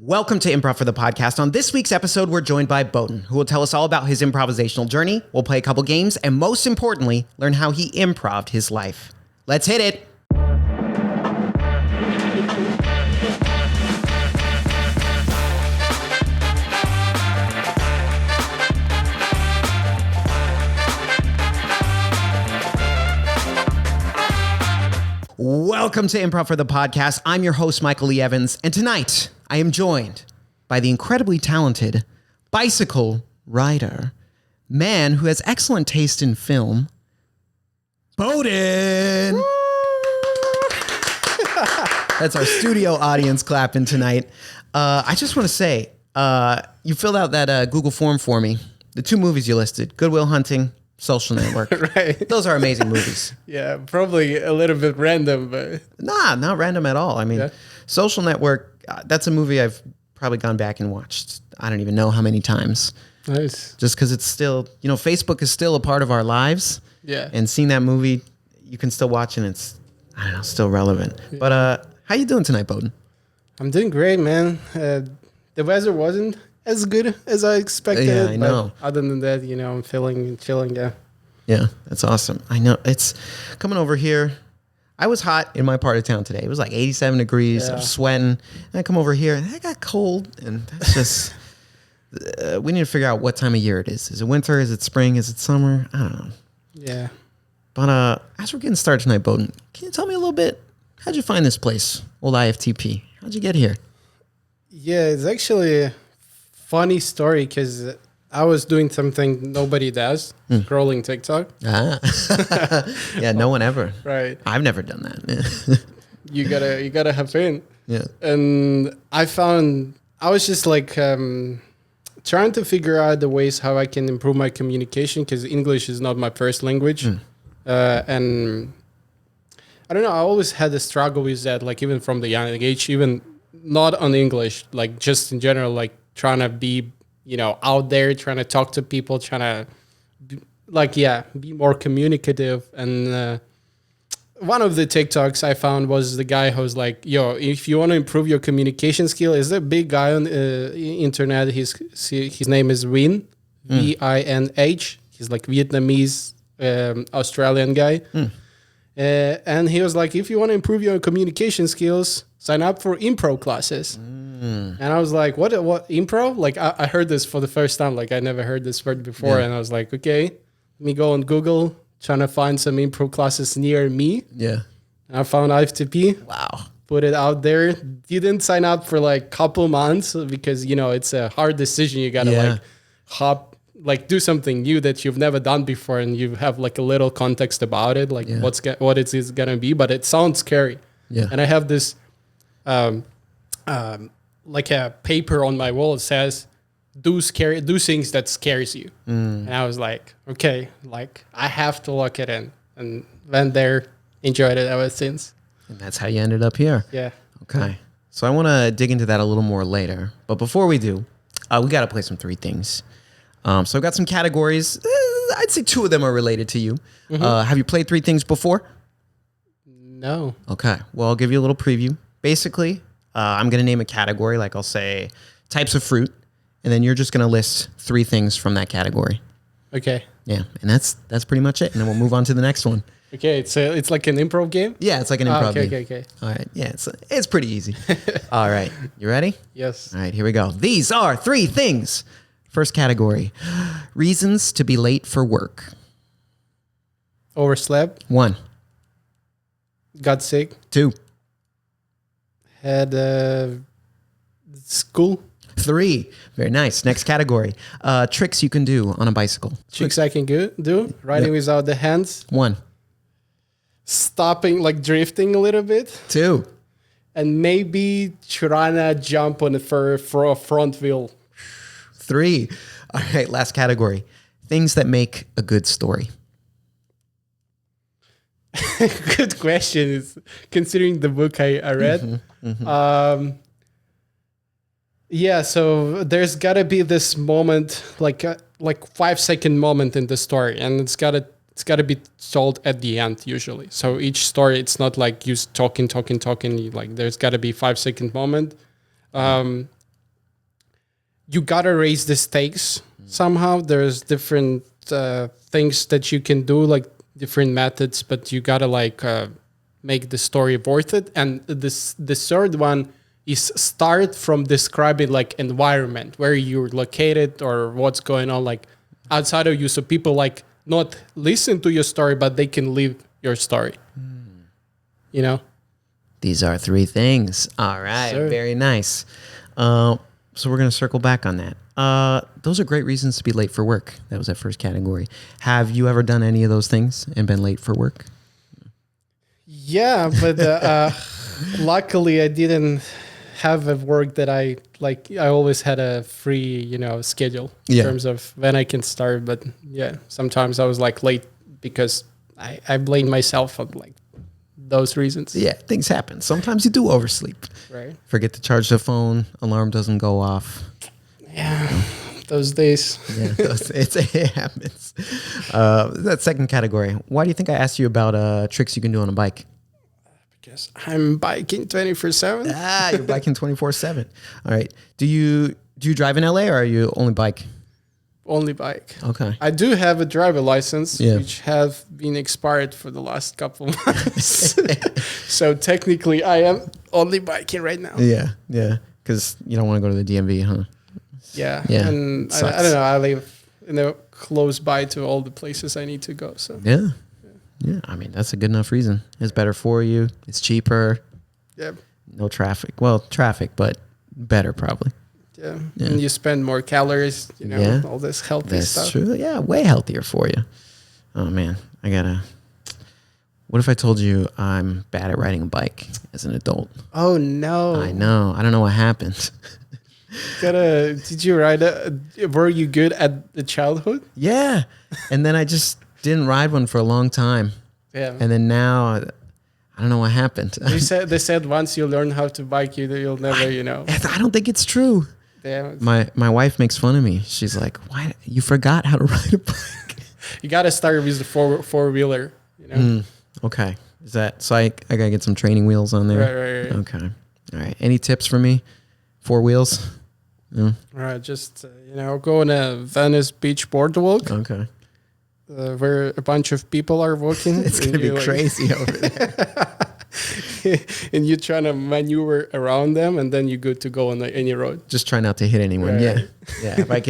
Welcome to Improv for the Podcast. On this week's episode, we're joined by Bohdan, who will tell us all about his improvisational journey. We'll play a couple games, and most importantly, learn how he improved his life. Let's hit it. Welcome to Improv for the Podcast. I'm your host, Michael Lee Evans, and tonight I am joined by the incredibly talented bicycle rider, man who has excellent taste in film, Bohdan. That's our studio audience clapping tonight. I just want to say, you filled out that Google form for me. The two movies you listed, Good Will Hunting, Social Network. Right. Those are amazing movies. Yeah, probably a little bit random, but... Nah, not random at all. I mean, Social Network, that's a movie I've probably gone back and watched. I don't even know how many times. Nice. Just because it's still, Facebook is still a part of our lives. Yeah. And seeing that movie, you can still watch and it's, still relevant. Yeah. But how you doing tonight, Bohdan? I'm doing great, man. The weather wasn't as good as I expected. Yeah, I know. Other than that, I'm feeling chilling, yeah. Yeah, that's awesome. I know. It's coming over here. I was hot in my part of town today. It was like 87 degrees. Yeah. I was sweating. And I come over here and I got cold. And that's just, we need to figure out what time of year it is. Is it winter? Is it spring? Is it summer? I don't know. Yeah. But as we're getting started tonight, Bohdan, can you tell me a little bit? How'd you find this place, old IFTP? How'd you get here? Yeah, it's actually a funny story because I was doing something nobody does, scrolling TikTok. Yeah, no one ever. Right. I've never done that. You gotta have fun. Yeah. And I was just like trying to figure out the ways how I can improve my communication because English is not my first language. And I don't know, I always had a struggle with that, like even from the young age, even not on English, like just in general, like trying to be out there, trying to talk to people, trying to be more communicative. And one of the TikToks I found was the guy who was like, yo, if you want to improve your communication skill, is a big guy on the internet. His name is Vinh, V-I-N-H. He's like Vietnamese, Australian guy. And he was like, if you want to improve your communication skills, sign up for improv classes. And I was like, what improv? Like, I heard this for the first time. Like, I never heard this word before. Yeah. And I was like, okay, let me go on Google, trying to find some improv classes near me. Yeah. And I found IFTP. Wow. Put it out there. Didn't sign up for like a couple months because, it's a hard decision. You got to do something new that you've never done before. And you have like a little context about it, like what it is going to be. But it sounds scary. Yeah. And I have this... like a paper on my wall that says do things that scares you. And I was like, okay, like I have to lock it in, and went there, enjoyed it ever since. And that's how you ended up here. Yeah. Okay. So I want to dig into that a little more later, but before we do, we got to play some three things. So I've got some categories. I'd say two of them are related to you. Have you played three things before? No. Okay. Well, I'll give you a little preview. Basically, I'm going to name a category, like I'll say types of fruit, and then you're just going to list three things from that category. Okay. Yeah, and that's pretty much it, and then we'll move on to the next one. Okay, it's like an improv game? Yeah, it's like an improv game. Okay. All right, yeah, it's pretty easy. All right, you ready? Yes. All right, here we go. These are three things. First category, reasons to be late for work. Overslept. 1. Got sick. 2. Had school. 3. Very nice. Next category. Tricks you can do on a bicycle. Tricks I can do. Riding without the hands. 1. Stopping, like drifting a little bit. 2. And maybe trying to jump on for a front wheel. 3. All right, last category. Things that make a good story. Good question. Considering the book I read. Yeah, so there's got to be this moment, like 5-second moment in the story, and it's got to be told at the end usually. So each story, it's not like you talking. Like there's got to be 5-second moment. you gotta raise the stakes somehow. There's different things that you can do, like different methods, but you gotta like make the story worth it. And the third one is start from describing like environment where you're located or what's going on like outside of you, so people like not listen to your story, but they can live your story. You know? These are 3 things. All right. Sure. Very nice. So we're going to circle back on that. Those are great reasons to be late for work. That was that first category. Have you ever done any of those things and been late for work? Yeah, but luckily I didn't have a work that I like. I always had a free, schedule in terms of when I can start. But yeah, sometimes I was like late because I blame myself on like those reasons. Yeah, things happen. Sometimes you do oversleep. Right. Forget to charge the phone. Alarm doesn't go off. Yeah, those days. Yeah, it happens. That second category. Why do you think I asked you about tricks you can do on a bike? Because I'm biking 24/7. You're biking 24/7. All right. Do you drive in LA or are you only bike? Only bike. Okay. I do have a driver license, which have been expired for the last couple of months. So technically, I am only biking right now. Yeah. Because you don't want to go to the DMV, huh? Yeah. And I don't know. I live close by to all the places I need to go. So yeah. I mean, that's a good enough reason. It's better for you. It's cheaper. Yeah. No traffic. Well, traffic, but better probably. Yeah. And you spend more calories, all this healthy stuff. That's true. Yeah, way healthier for you. Oh, man. What if I told you I'm bad at riding a bike as an adult? Oh, no. I know. I don't know what happened. Did you ride were you good at the childhood? Yeah. And then I just didn't ride one for a long time. Yeah. And then now, I don't know what happened. They said once you learn how to bike, you'll never, I don't think it's true. Yeah. My wife makes fun of me. She's like, "Why you forgot how to ride a bike?" You got to start with the four-wheeler, Okay. Is that so? I gotta get some training wheels on there. Right. Okay. All right. Any tips for me? 4 wheels. All right. Just go on a Venice Beach boardwalk. Okay. Where a bunch of people are walking. It's gonna be crazy over there. And you're trying to maneuver around them, and then you're good to go on any road. Just try not to hit anyone. Right. Yeah. If I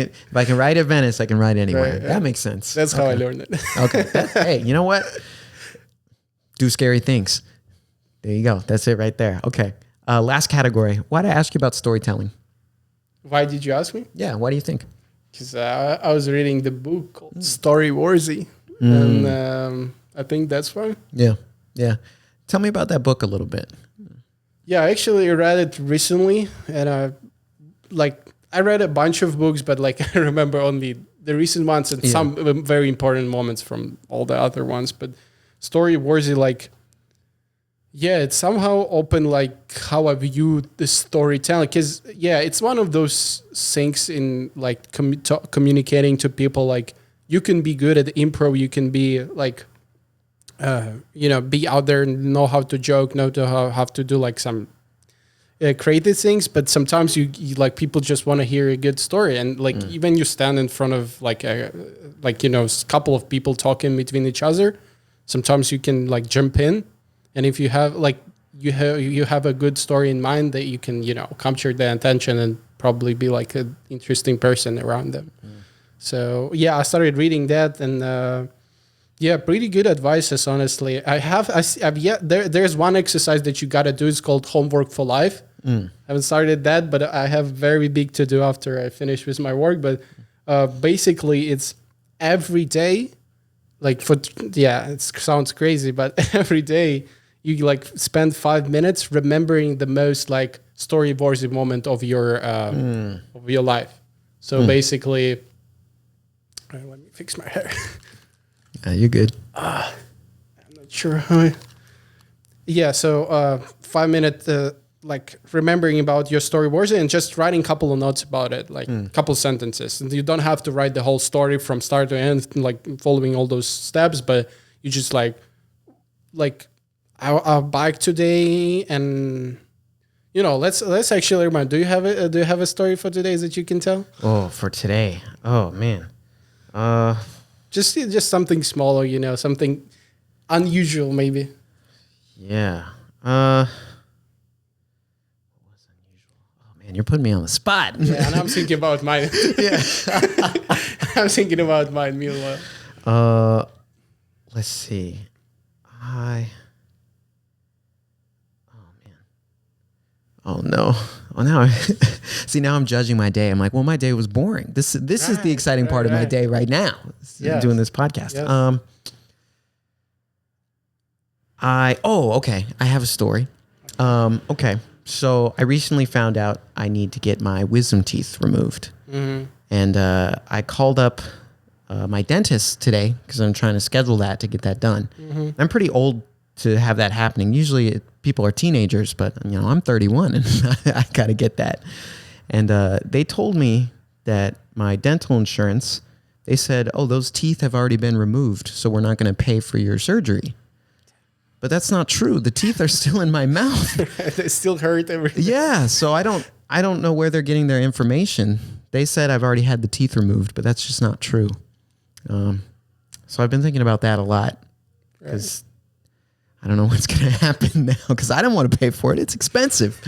can ride at Venice, I can ride anywhere. Right, that makes sense. That's how I learned it. Okay. Hey, you know what? Do scary things. There you go. That's it right there. Okay. Last category. Why did I ask you about storytelling? Why did you ask me? Yeah. Why do you think? Because I was reading the book called Story Warzy, and I think that's why. Yeah. Tell me about that book a little bit. Yeah, I actually read it recently, and I read a bunch of books, but I remember only the recent ones and some very important moments from all the other ones. But Story Warzy, it somehow opened how I view the storytelling, because it's one of those things in communicating to people. You can be good at improv, you can be be out there and know how to joke, know how to do some creative things, but sometimes you people just want to hear a good story, and even you stand in front of a couple of people talking between each other, sometimes you can jump in, and if you have you have a good story in mind that you can capture their attention and probably be an interesting person around them. So I started reading that, and pretty good advices, honestly. There's one exercise that you got to do. It's called Homework for Life. I haven't started that, but I have very big to do after I finish with my work. But basically, it's every day. It sounds crazy, but every day you spend 5 minutes remembering the most story-worthy moment of your life. So basically, let me fix my hair. You're good. I'm not sure how. So 5 minutes, remembering about your story words and just writing a couple of notes about it, couple sentences. And you don't have to write the whole story from start to end, following all those steps, but you just I'll bike today, and let's actually remind. Do you have a story for today that you can tell? Oh, for today. Oh man. Just something smaller, something unusual maybe. Yeah. What was unusual? Oh man, you're putting me on the spot. Yeah, and I'm thinking about mine. Yeah. I'm thinking about mine meanwhile. Let's see. Oh no. Oh now see, now I'm judging my day. I'm like, well, my day was boring. This is the exciting part of my day right now. Yes. Doing this podcast. Yes. Okay. I have a story. Okay. So I recently found out I need to get my wisdom teeth removed. Mm-hmm. And I called up my dentist today because I'm trying to schedule that to get that done. Mm-hmm. I'm pretty old to have that happening. Usually people are teenagers, but I'm 31 and I got to get that. And they told me that my dental insurance, they said, oh, those teeth have already been removed, so we're not going to pay for your surgery. But that's not true. The teeth are still in my mouth. They still hurt everything. Yeah, so I don't know where they're getting their information. They said I've already had the teeth removed, but that's just not true. So I've been thinking about that a lot because I don't know what's going to happen now because I don't want to pay for it. It's expensive.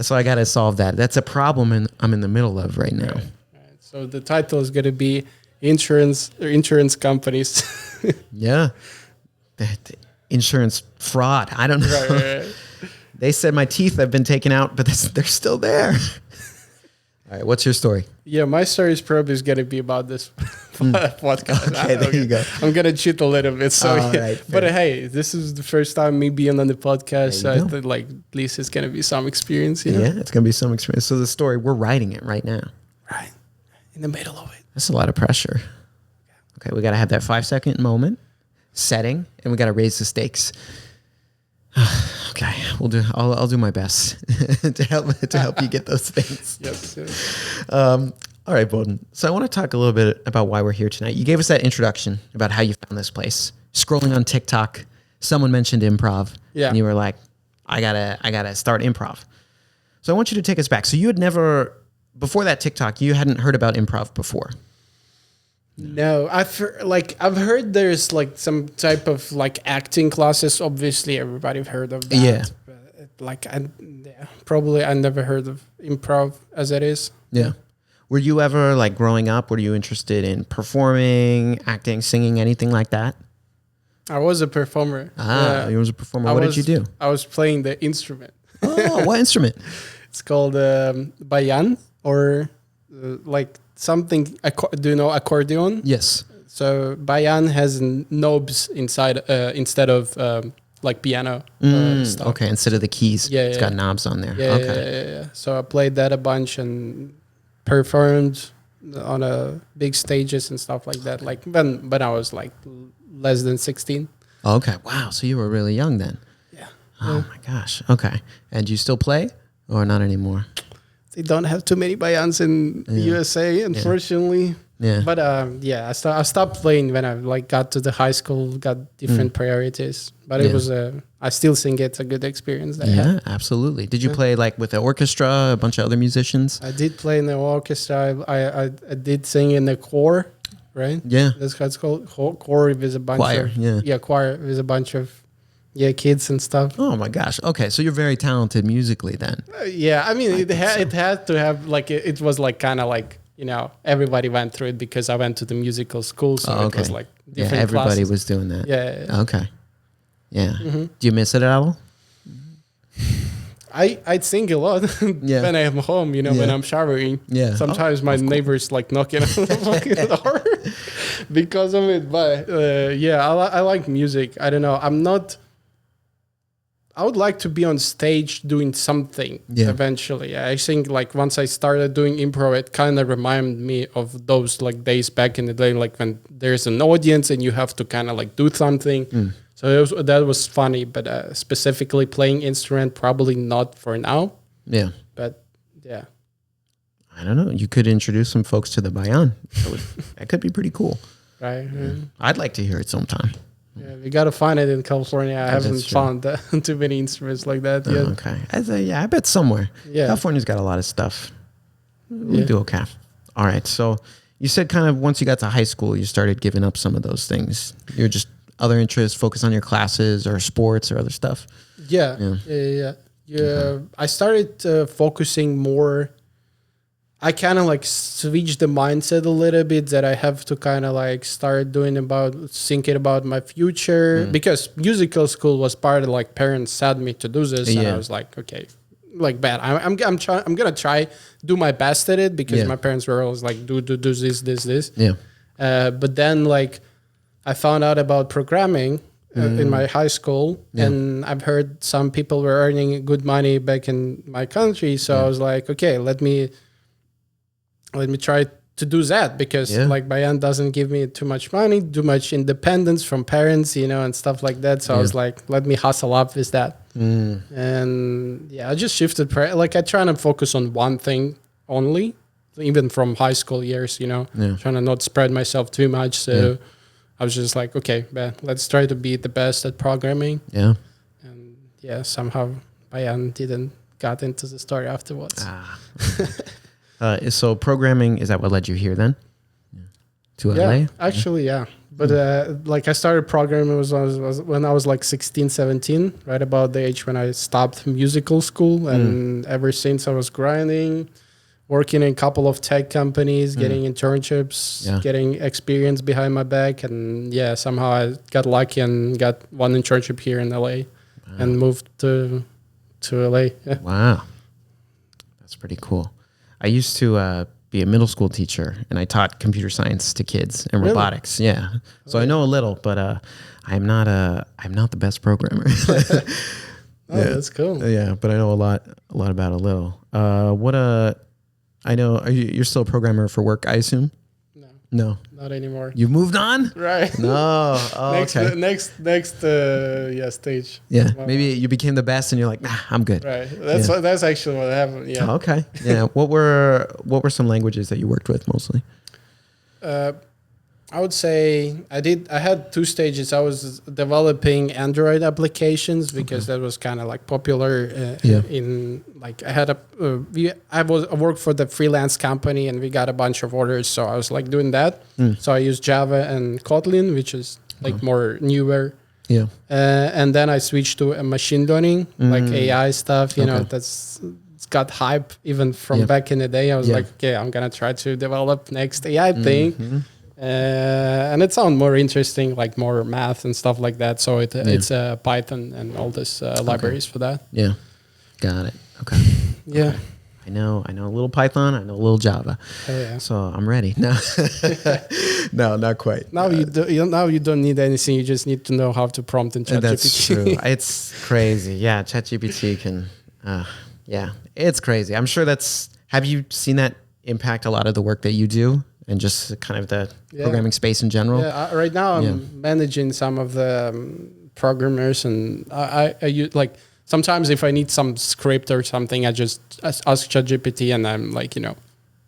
So I got to solve that. That's a problem I'm in the middle of right now. Right. So the title is going to be insurance companies. Yeah. The insurance fraud. I don't know. Right. They said my teeth have been taken out, but they're still there. All right. What's your story? Yeah, my story is probably going to be about this podcast. Okay, there you go. I'm going to cheat a little bit. So, right, but hey, this is the first time me being on the podcast. So I go. thought, at least it's going to be some experience. Yeah, it's going to be some experience. So the story, we're writing it right now. Right. In the middle of it. That's a lot of pressure. Okay, we got to have that 5-second moment, setting, and we got to raise the stakes. Okay, I'll do my best to help you get those things. Yes. All right, Bohdan. So I want to talk a little bit about why we're here tonight. You gave us that introduction about how you found this place. Scrolling on TikTok, someone mentioned improv, and you were like, I gotta start improv. So I want you to take us back. So you had never, before that TikTok, you hadn't heard about improv before. No, I've heard there's some type of acting classes. Obviously, everybody heard of that. Yeah. But probably I never heard of improv as it is. Yeah. Were you ever growing up? Were you interested in performing, acting, singing, anything like that? I was a performer. You was a performer. What did you do? I was playing the instrument. Oh, what instrument? It's called bayan or something. Do you know accordion? Yes. So bayan has knobs inside instead of piano. Stuff. Okay, instead of the keys, it's got knobs on there. Yeah. So I played that a bunch and performed on big stages and stuff like that. When I was less than 16. Okay, wow. So you were really young then. Yeah. Oh my gosh. Okay, and do you still play or not anymore? They don't have too many bayans in the USA, unfortunately. Yeah. But I stopped playing when I got to the high school, got different priorities. But it was I still think it's a good experience. Yeah, absolutely. Did you play with the orchestra, a bunch of other musicians? I did play in the orchestra. I did sing in the choir, right? Yeah. That's what it's called. Choir with a bunch Choir, of choir with a bunch of kids and stuff. Oh my gosh. Okay, so you're very talented musically then. I mean, it had to have it was everybody went through it because I went to the musical school, so it was different everybody classes. was doing that. Yeah. Okay. Yeah. Mm-hmm. Do you miss it at all? I sing a lot when I'm home, when I'm showering. Yeah. Sometimes my neighbors knocking on the door because of it. But I like music. I don't know. I would like to be on stage doing something eventually. I think once I started doing improv, it kind of reminded me of those days back in the day, when there's an audience and you have to kind of do something. So that was funny, but specifically playing instrument, probably not for now. Yeah. But yeah. I don't know. You could introduce some folks to the bayan. That could be pretty cool. Right. I'd like to hear it sometime. Yeah, we gotta find it in California. I haven't found too many instruments like that yet. Okay. I bet somewhere. Yeah. California's got a lot of stuff. We do okay. All right. So you said kind of once you got to high school, you started giving up some of those things. You're just other interests, focus on your classes or sports or other stuff. Yeah. Okay. I started focusing more. I kind of like switched the mindset a little bit that I have to kind of like start thinking about my future, because musical school was part of like parents said me to do this, and I was like, okay, like bad. I'm gonna try do my best at it, because my parents were always like do this. Yeah. But then like I found out about programming in my high school, and I've heard some people were earning good money back in my country, so I was like, okay, let me try to do that, because like Bayan doesn't give me too much money, too much independence from parents, and stuff like that. So I was like, let me hustle up with that. And I just shifted. Like I try to focus on one thing only, even from high school years, trying to not spread myself too much. So I was just like, okay, man, let's try to be the best at programming. Yeah. And somehow Bayan didn't got into the story afterwards. So programming, is that what led you here then? To LA? Actually, yeah. But like I started programming was when I was like 16, 17, right about the age when I stopped musical school. And ever since I was grinding, working in a couple of tech companies, getting internships, getting experience behind my back. And somehow I got lucky and got one internship here in LA and moved to LA. Yeah. Wow. That's pretty cool. I used to be a middle school teacher, and I taught computer science to kids and robotics. Yeah, so I know a little, but I'm not the best programmer. That's cool. Yeah, but I know a lot about a little. I know. You're still a programmer for work, I assume. No, not anymore. You've moved on? Right. No. Oh, okay. Next stage. Yeah. Maybe you became the best and you're like, nah, I'm good. Right. That's actually what happened. Yeah. Oh, okay. Yeah. What were some languages that you worked with mostly? I would say I had two stages. I was developing Android applications because that was kind of like popular in like I worked for the freelance company and we got a bunch of orders. So I was like doing that. So I used Java and Kotlin, which is like more newer. Yeah. And then I switched to machine learning, like AI stuff, it's got hype even from back in the day. I was like, okay, I'm going to try to develop next AI thing. And it sounds more interesting, like more math and stuff like that. So it's Python and all this libraries for that. Yeah, got it. Okay. Yeah. Okay. I know a little Python. I know a little Java. So I'm ready. No, no, not quite. Now you don't need anything. You just need to know how to prompt in ChatGPT. That's true. It's crazy. Yeah, ChatGPT can. It's crazy. I'm sure have you seen that impact a lot of the work that you do? And just kind of the programming space in general. Yeah, right now I'm managing some of the programmers, and I use like sometimes if I need some script or something, I just ask ChatGPT, and I'm like,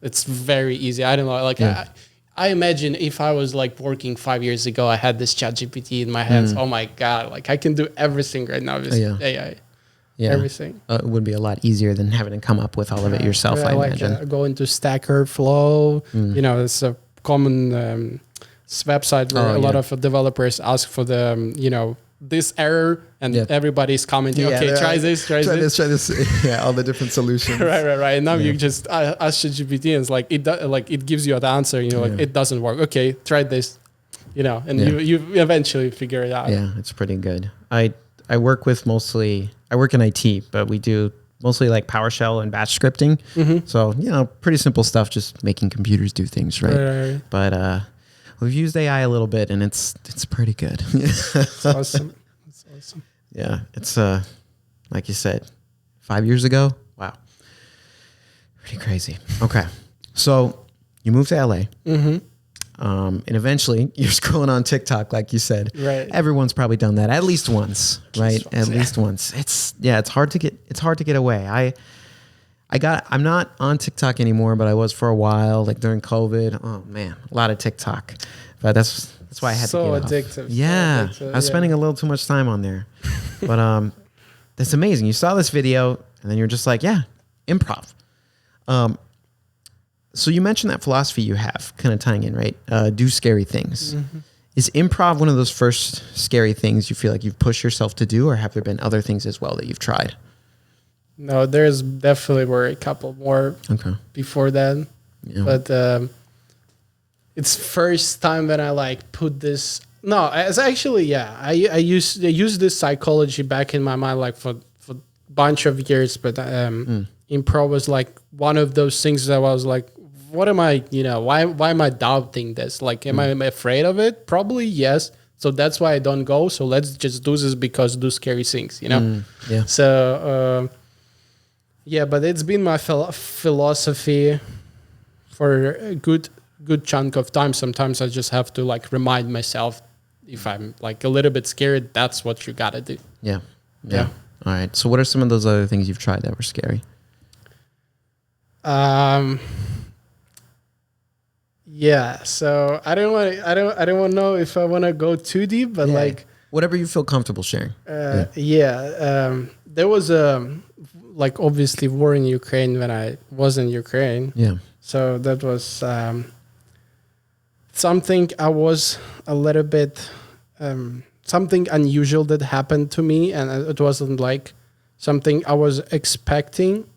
it's very easy. I don't know, like I imagine if I was like working 5 years ago, I had this ChatGPT in my hands. Oh my god, like I can do everything right now with AI. Yeah, everything. It would be a lot easier than having to come up with all of it yourself. I imagine. Go into Stack Overflow. It's a common website where a lot of developers ask for the this error, and everybody's commenting. Okay, try this. Try this. Yeah, all the different solutions. right. And now you just ask ChatGPT, and it's like it gives you the answer. Like it doesn't work. Okay, try this. And you eventually figure it out. Yeah, it's pretty good. I work in IT, but we do mostly like PowerShell and batch scripting. So, pretty simple stuff, just making computers do things, right? But we've used AI a little bit and it's pretty good. It's awesome. It's awesome. Yeah. It's like you said, 5 years ago. Wow. Pretty crazy. Okay. So you moved to LA. And eventually you're scrolling on TikTok, like you said. Right. Everyone's probably done that at least once, right? At least once. It's hard to get away. I'm not on TikTok anymore, but I was for a while, like during COVID. Oh man, a lot of TikTok. But that's That's why I had so to get addictive. off. Yeah, so addictive, I was spending a little too much time on there. But that's amazing. You saw this video, and then you're just like, yeah, improv. So you mentioned that philosophy you have, kind of tying in, right? Do scary things. Mm-hmm. Is improv one of those first scary things you feel like you've pushed yourself to do, or have there been other things as well that you've tried? No, there's definitely were a couple more before that. Yeah. But it's first time when I like put this. No, it's actually, yeah. I used this psychology back in my mind like for a bunch of years, but improv was like one of those things that I was like, what am I, why am I doubting this? Like, am I afraid of it? Probably yes. So that's why I don't go. So let's just do this because do scary things, Yeah. So, yeah, but it's been my philosophy for a good chunk of time. Sometimes I just have to like remind myself if I'm like a little bit scared, that's what you got to do. Yeah. All right. So what are some of those other things you've tried that were scary? Yeah, so I don't want to know if I want to go too deep, but like whatever you feel comfortable sharing. There was like obviously war in Ukraine when I was in Ukraine. Yeah. So that was something I was a little bit something unusual that happened to me, and it wasn't like something I was expecting.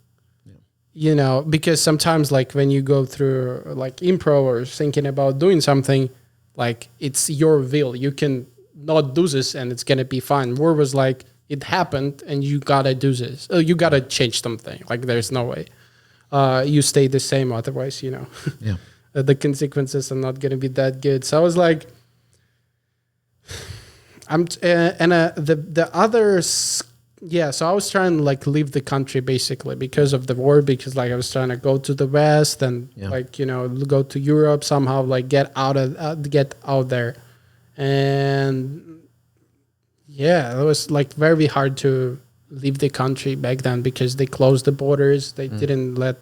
Because sometimes like when you go through like improv or thinking about doing something, like it's your will. You can not do this and it's going to be fine. War was like, it happened and you got to do this. You got to change something. Like there's no way. You stay the same otherwise, Yeah. The consequences are not going to be that good. So I was like, the others. Yeah, so I was trying to like leave the country basically because of the war, because like I was trying to go to the West and like go to Europe somehow, like get out there, and yeah, it was like very hard to leave the country back then because they closed the borders, they didn't let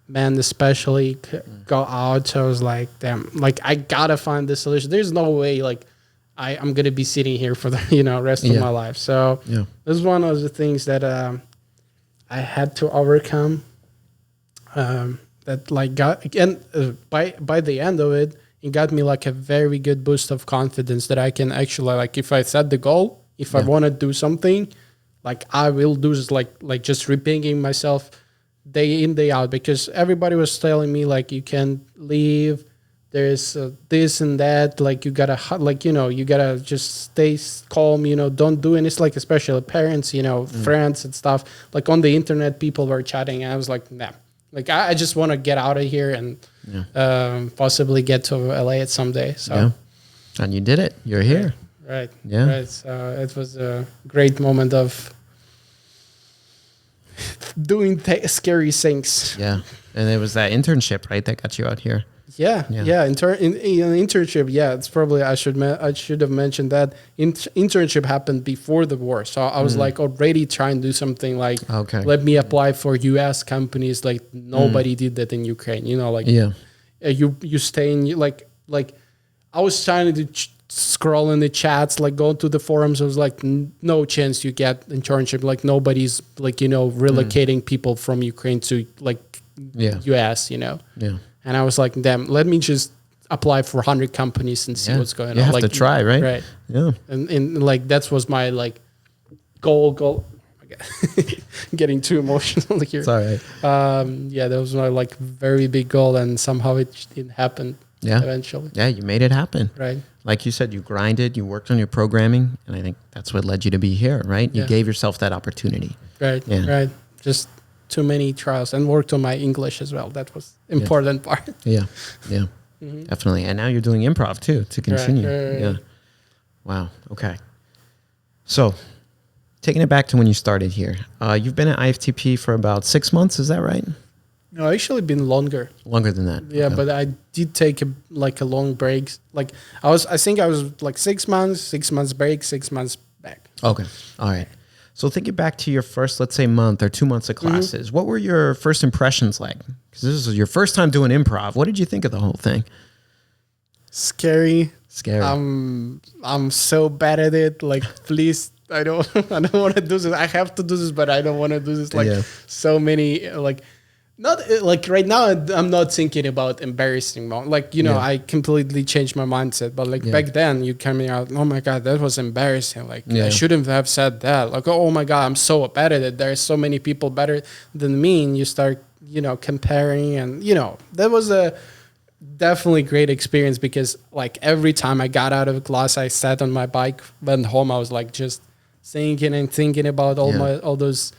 men especially go out. So I was like, damn, like I gotta find the solution. There's no way like I'm going to be sitting here for the rest of my life. So this is one of the things that I had to overcome. That like got, and by the end of it, it got me like a very good boost of confidence that I can actually, like, if I set the goal, if I want to do something, like I will do this, like just repeating myself day in, day out, because everybody was telling me like, you can leave. There's this and that, like you gotta, like, you gotta just stay calm, don't do, and it's like, especially parents, friends and stuff, like on the internet, people were chatting, and I was like, nah, like I just want to get out of here and possibly get to LA at someday. So, and you did it. You're here. Right. Yeah. Right. So it was a great moment of doing scary things. Yeah. And it was that internship, right, that got you out here. Yeah. In internship, it's probably I should have mentioned that internship happened before the war, so I was like already trying to do something like, let me apply for U.S. companies. Like nobody did that in Ukraine, you stay in like I was trying to scroll in the chats, like go to the forums. I was like, no chance you get internship. Like nobody's like relocating people from Ukraine to like U.S. And I was like, damn, let me just apply for 100 companies and see what's going on. You have like, to try, right? Right. Yeah. And like, that was my like goal. Getting too emotional here. It's all right. That was my like very big goal, and somehow it didn't happen eventually. Yeah, you made it happen. Right. Like you said, you grinded, you worked on your programming, and I think that's what led you to be here, right? You gave yourself that opportunity. Right. Yeah. Right. Just too many trials, and worked on my English as well. That was important part. Yeah. Definitely. And now you're doing improv too, to continue. Right. Yeah. Wow. Okay. So taking it back to when you started here, you've been at IFTP for about 6 months. Is that right? No, actually been longer. Longer than that. Yeah. Okay. But I did take a long break. Like I think I was like 6 months, 6 months break, 6 months back. Okay. All right. So thinking back to your first, let's say, month or 2 months of classes, what were your first impressions like? Because this is your first time doing improv. What did you think of the whole thing? Scary. Scary. I'm so bad at it. Like, please, I don't want to do this. I have to do this, but I don't want to do this. Like, so many, like, not like right now, I'm not thinking about embarrassing moments. Like, I completely changed my mindset. But like back then, you coming out, oh my God, that was embarrassing. Like, I shouldn't have said that. Like, oh my God, I'm so bad at it. There's so many people better than me. And you start, comparing. And, that was a definitely great experience because like every time I got out of class, I sat on my bike, went home. I was like just thinking about all those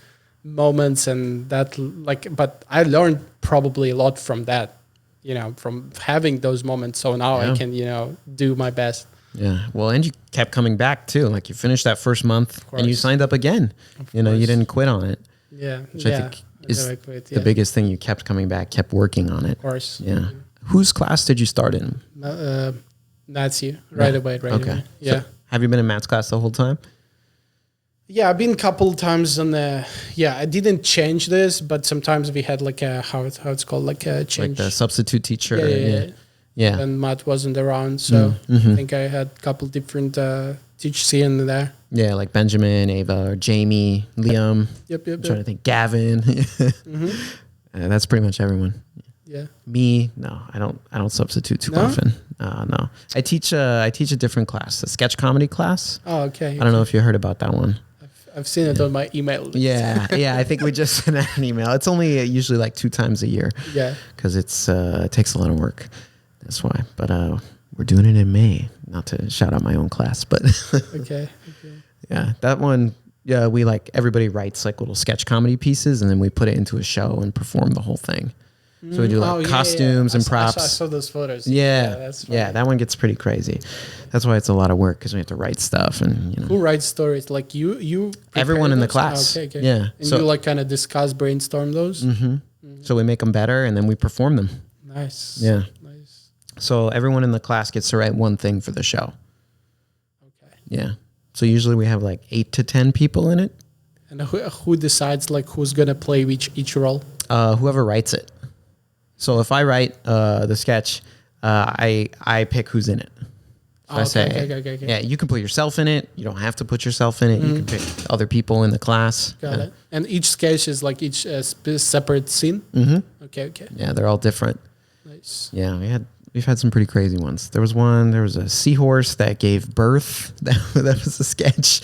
moments and that like, but I learned probably a lot from that, from having those moments. So now I can, do my best. Yeah. Well, and you kept coming back too. Like you finished that first month and you signed up again. You didn't quit on it. Yeah. Which I think is the biggest thing. You kept coming back, kept working on it. Of course. Yeah. Whose class did you start in? That's you. Right away. Away. Yeah. So have you been in Matt's class the whole time? Yeah, I've been a couple of times on the. Yeah, I didn't change this, but sometimes we had like a how it's called like a change. Like the substitute teacher. Yeah. And Matt wasn't around, so I think I had a couple different teachers here and there. Yeah, like Benjamin, Ava, or Jamie, Liam. Yep. I'm trying to think. Gavin. That's pretty much everyone. Yeah. Me, no, I don't substitute too often. No, I teach a different class, a sketch comedy class. Oh, okay. I don't know if you heard about that one. I've seen it on my email list. Yeah. I think we just sent out an email. It's only usually like 2 times a year. Yeah. Because it takes a lot of work. That's why. But we're doing it in May. Not to shout out my own class, but okay. Yeah, that one. Yeah, we like everybody writes like little sketch comedy pieces, and then we put it into a show and perform the whole thing. So we do like costumes and props. I saw those photos. Yeah, that's funny. Yeah, that one gets pretty crazy. That's why it's a lot of work because we have to write stuff and Who writes stories? Like you? Everyone in the class. Oh, okay. Yeah. And you like kind of discuss, brainstorm those. So we make them better and then we perform them. Nice. Yeah. Nice. So everyone in the class gets to write one thing for the show. Okay. Yeah. So usually we have like 8 to 10 people in it. And who decides like who's gonna play each role? Whoever writes it. So if I write the sketch, I pick who's in it. So I say, okay. Yeah, you can put yourself in it. You don't have to put yourself in it. You can pick other people in the class. Got it. And each sketch is like each separate scene. Okay. Yeah, they're all different. Nice. Yeah, we've had some pretty crazy ones. There was a seahorse that gave birth. That was a sketch.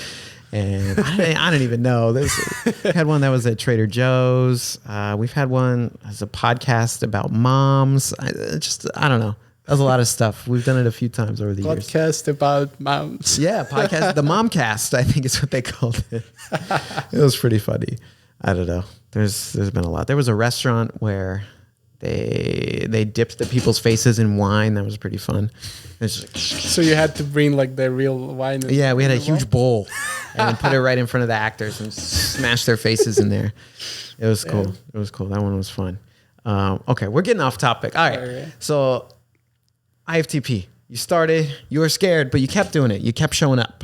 And I don't even know. We had one that was at Trader Joe's. We've had one as a podcast about moms. I don't know. That was a lot of stuff. We've done it a few times over the years. Podcast about moms. Yeah, podcast. The Momcast, I think is what they called it. It was pretty funny. I don't know. There's been a lot. There was a restaurant where they dipped the people's faces in wine. That was pretty fun. So you had to bring like the real wine. Yeah, we had a huge bowl and then put it right in front of the actors and smash their faces in there. It was cool. It was cool. That one was fun. Okay, we're getting off topic. All right. So IFTP, you were scared, but you kept doing it. You kept showing up.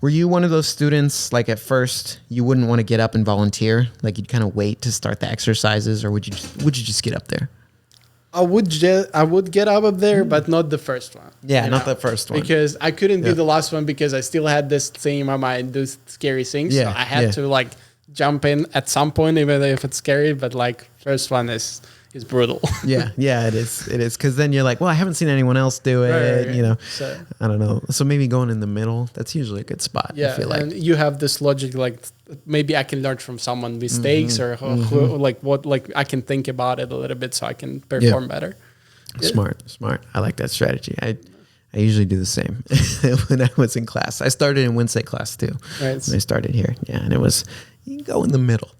Were you one of those students, like at first, you wouldn't want to get up and volunteer? Like you'd kind of wait to start the exercises, or would you just get up there? I would get up there, but not the first one. Yeah, not the first one. Because I couldn't do the last one because I still had this thing in my mind, do scary things. Yeah, so I had to like jump in at some point, even if it's scary. But like first one is brutal. yeah, it is. Because then you're like, well, I haven't seen anyone else do it. Right. You know, so, I don't know. So maybe going in the middle, that's usually a good spot. Yeah, I feel like. And you have this logic, like maybe I can learn from someone's mistakes or I can think about it a little bit so I can perform better. Smart. I like that strategy. I usually do the same when I was in class. I started in Wednesday class too. Right. When I started here. Yeah, and it was, you can go in the middle.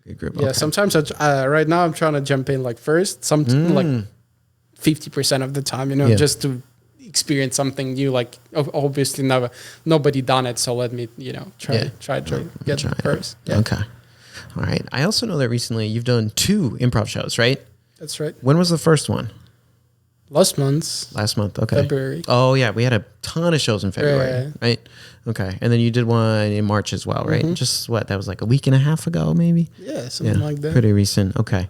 Good group. Yeah, okay. Sometimes right now I'm trying to jump in like first, like 50% of the time, just to experience something new. Like obviously nobody done it, so let me try to get first. Yeah. Okay, all right. I also know that recently you've done 2 improv shows, right? That's right. When was the first one? Last month. Okay. February. Oh yeah, we had a ton of shows in February, right? Okay, and then you did one in March as well, right? Just that was like a week and a half ago, maybe. Yeah, something like that. Pretty recent. Okay.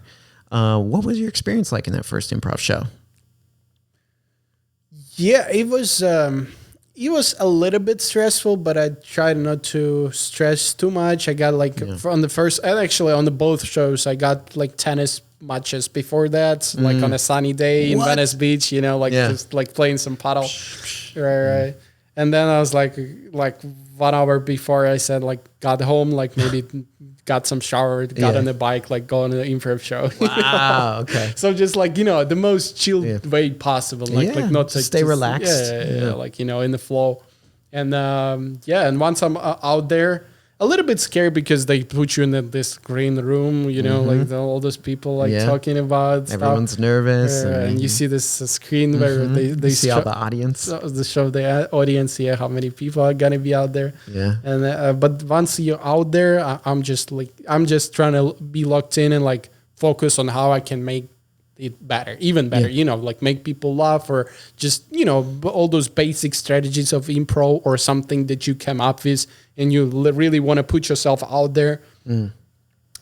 What was your experience like in that first improv show? Yeah, it was a little bit stressful, but I tried not to stress too much. I got like on the first, and actually on the both shows, I got like tennis matches before that, like on a sunny day in Venice Beach, you know, like just like playing some paddle. Right. And then I was like 1 hour before I said like got home, like maybe got some shower, got on the bike, like go on the improv show. Wow. Okay. So just like, you know, the most chilled way possible, like not to stay relaxed. Like, you know, in the flow. And and once I'm out there, a little bit scared because they put you in this green room, you know, like all those people like talking about everyone's stuff. Nervous. And you see this screen where they see all the audience. The show the audience, how many people are going to be out there. Yeah. And but once you're out there, I'm just trying to be locked in and like focus on how I can make it better, even better, you know, like make people laugh or just, you know, all those basic strategies of improv or something that you come up with and you really want to put yourself out there.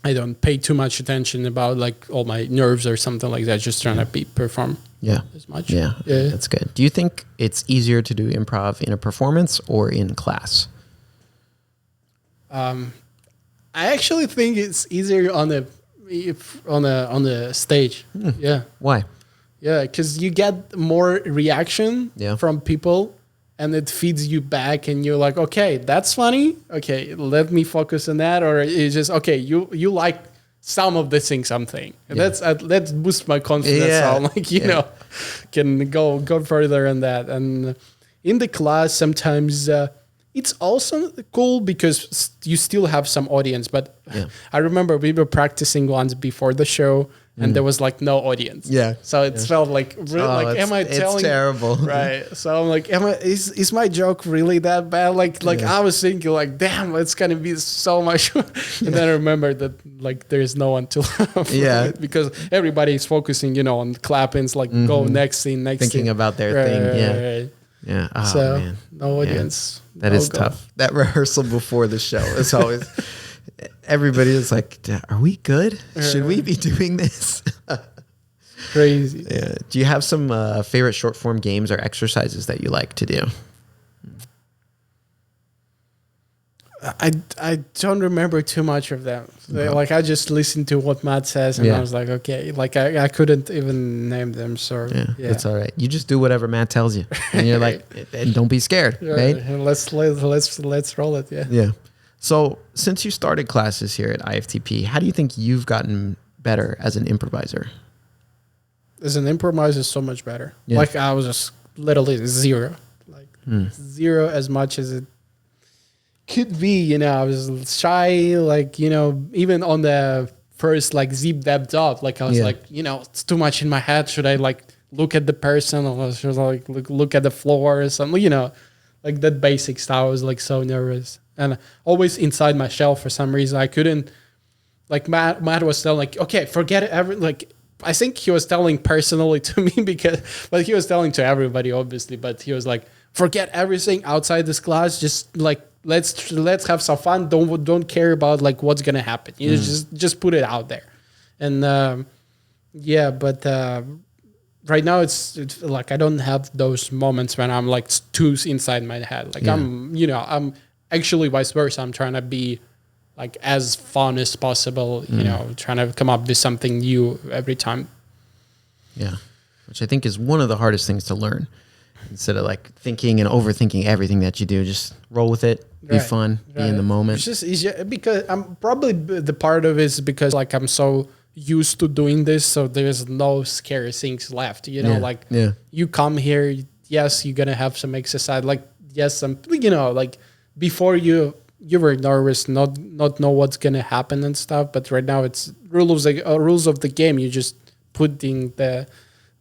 I don't pay too much attention about like all my nerves or something like that. Just trying to perform as much. Yeah, that's good. Do you think it's easier to do improv in a performance or in class? I actually think it's easier on the stage. Yeah. Why? Yeah, because you get more reaction from people and it feeds you back and you're like, okay, that's funny. Okay, let me focus on that. Or it's just, okay, you like some of the things I'm saying. That boosts my confidence. So I'm like, you know, can go further on that. And in the class, sometimes it's also cool because you still have some audience. But I remember we were practicing once before the show and there was like no audience. Yeah. So it felt like, really, am I telling? It's terrible. Right. So I'm like, is my joke really that bad? Like I was thinking like, damn, it's going to be so much. And then I remembered that like there's no one to laugh. Yeah. Because everybody is focusing, you know, on clappings, like go next scene, Thinking about their thing. Yeah. Yeah. Oh, so man. no audience. That is tough. That rehearsal before the show is always, everybody is like, are we good? Should we be doing this? Crazy. Yeah. Do you have some favorite short form games or exercises that you like to do? I don't remember too much of them. Like I just listened to what Matt says and I was like, okay, like I couldn't even name them. So that's all right. You just do whatever Matt tells you and you're like, and don't be scared. Right? And let's roll it. Yeah. Yeah. So since you started classes here at IFTP, how do you think you've gotten better as an improviser? As an improviser, so much better. Yeah. Like I was just literally zero, like zero as much as it could be, you know. I was shy, like, you know, even on the first like zip dab dub, like I was like, you know, it's too much in my head. Should I like look at the person or should I like look at the floor or something, you know, like that basic stuff. I was like so nervous and always inside my shell for some reason. I couldn't, like Matt was telling like, okay, forget it. Like I think he was telling personally to me but he was telling to everybody obviously, but he was like, forget everything outside this class. Just like, let's have some fun. Don't care about like what's gonna happen. You just put it out there, and but right now it's like I don't have those moments when I'm like too inside my head. Like I'm actually vice versa. I'm trying to be like as fun as possible. You know, trying to come up with something new every time. Yeah, which I think is one of the hardest things to learn. Instead of like thinking and overthinking everything that you do, just roll with it, be fun, be in the moment. It's just easier because I'm probably the part of it is because like I'm so used to doing this, so there's no scary things left. You know, like you come here, yes, you're gonna have some exercise. Like yes, some, you know, like before you were nervous, not know what's gonna happen and stuff. But right now it's rules of the game. You just putting the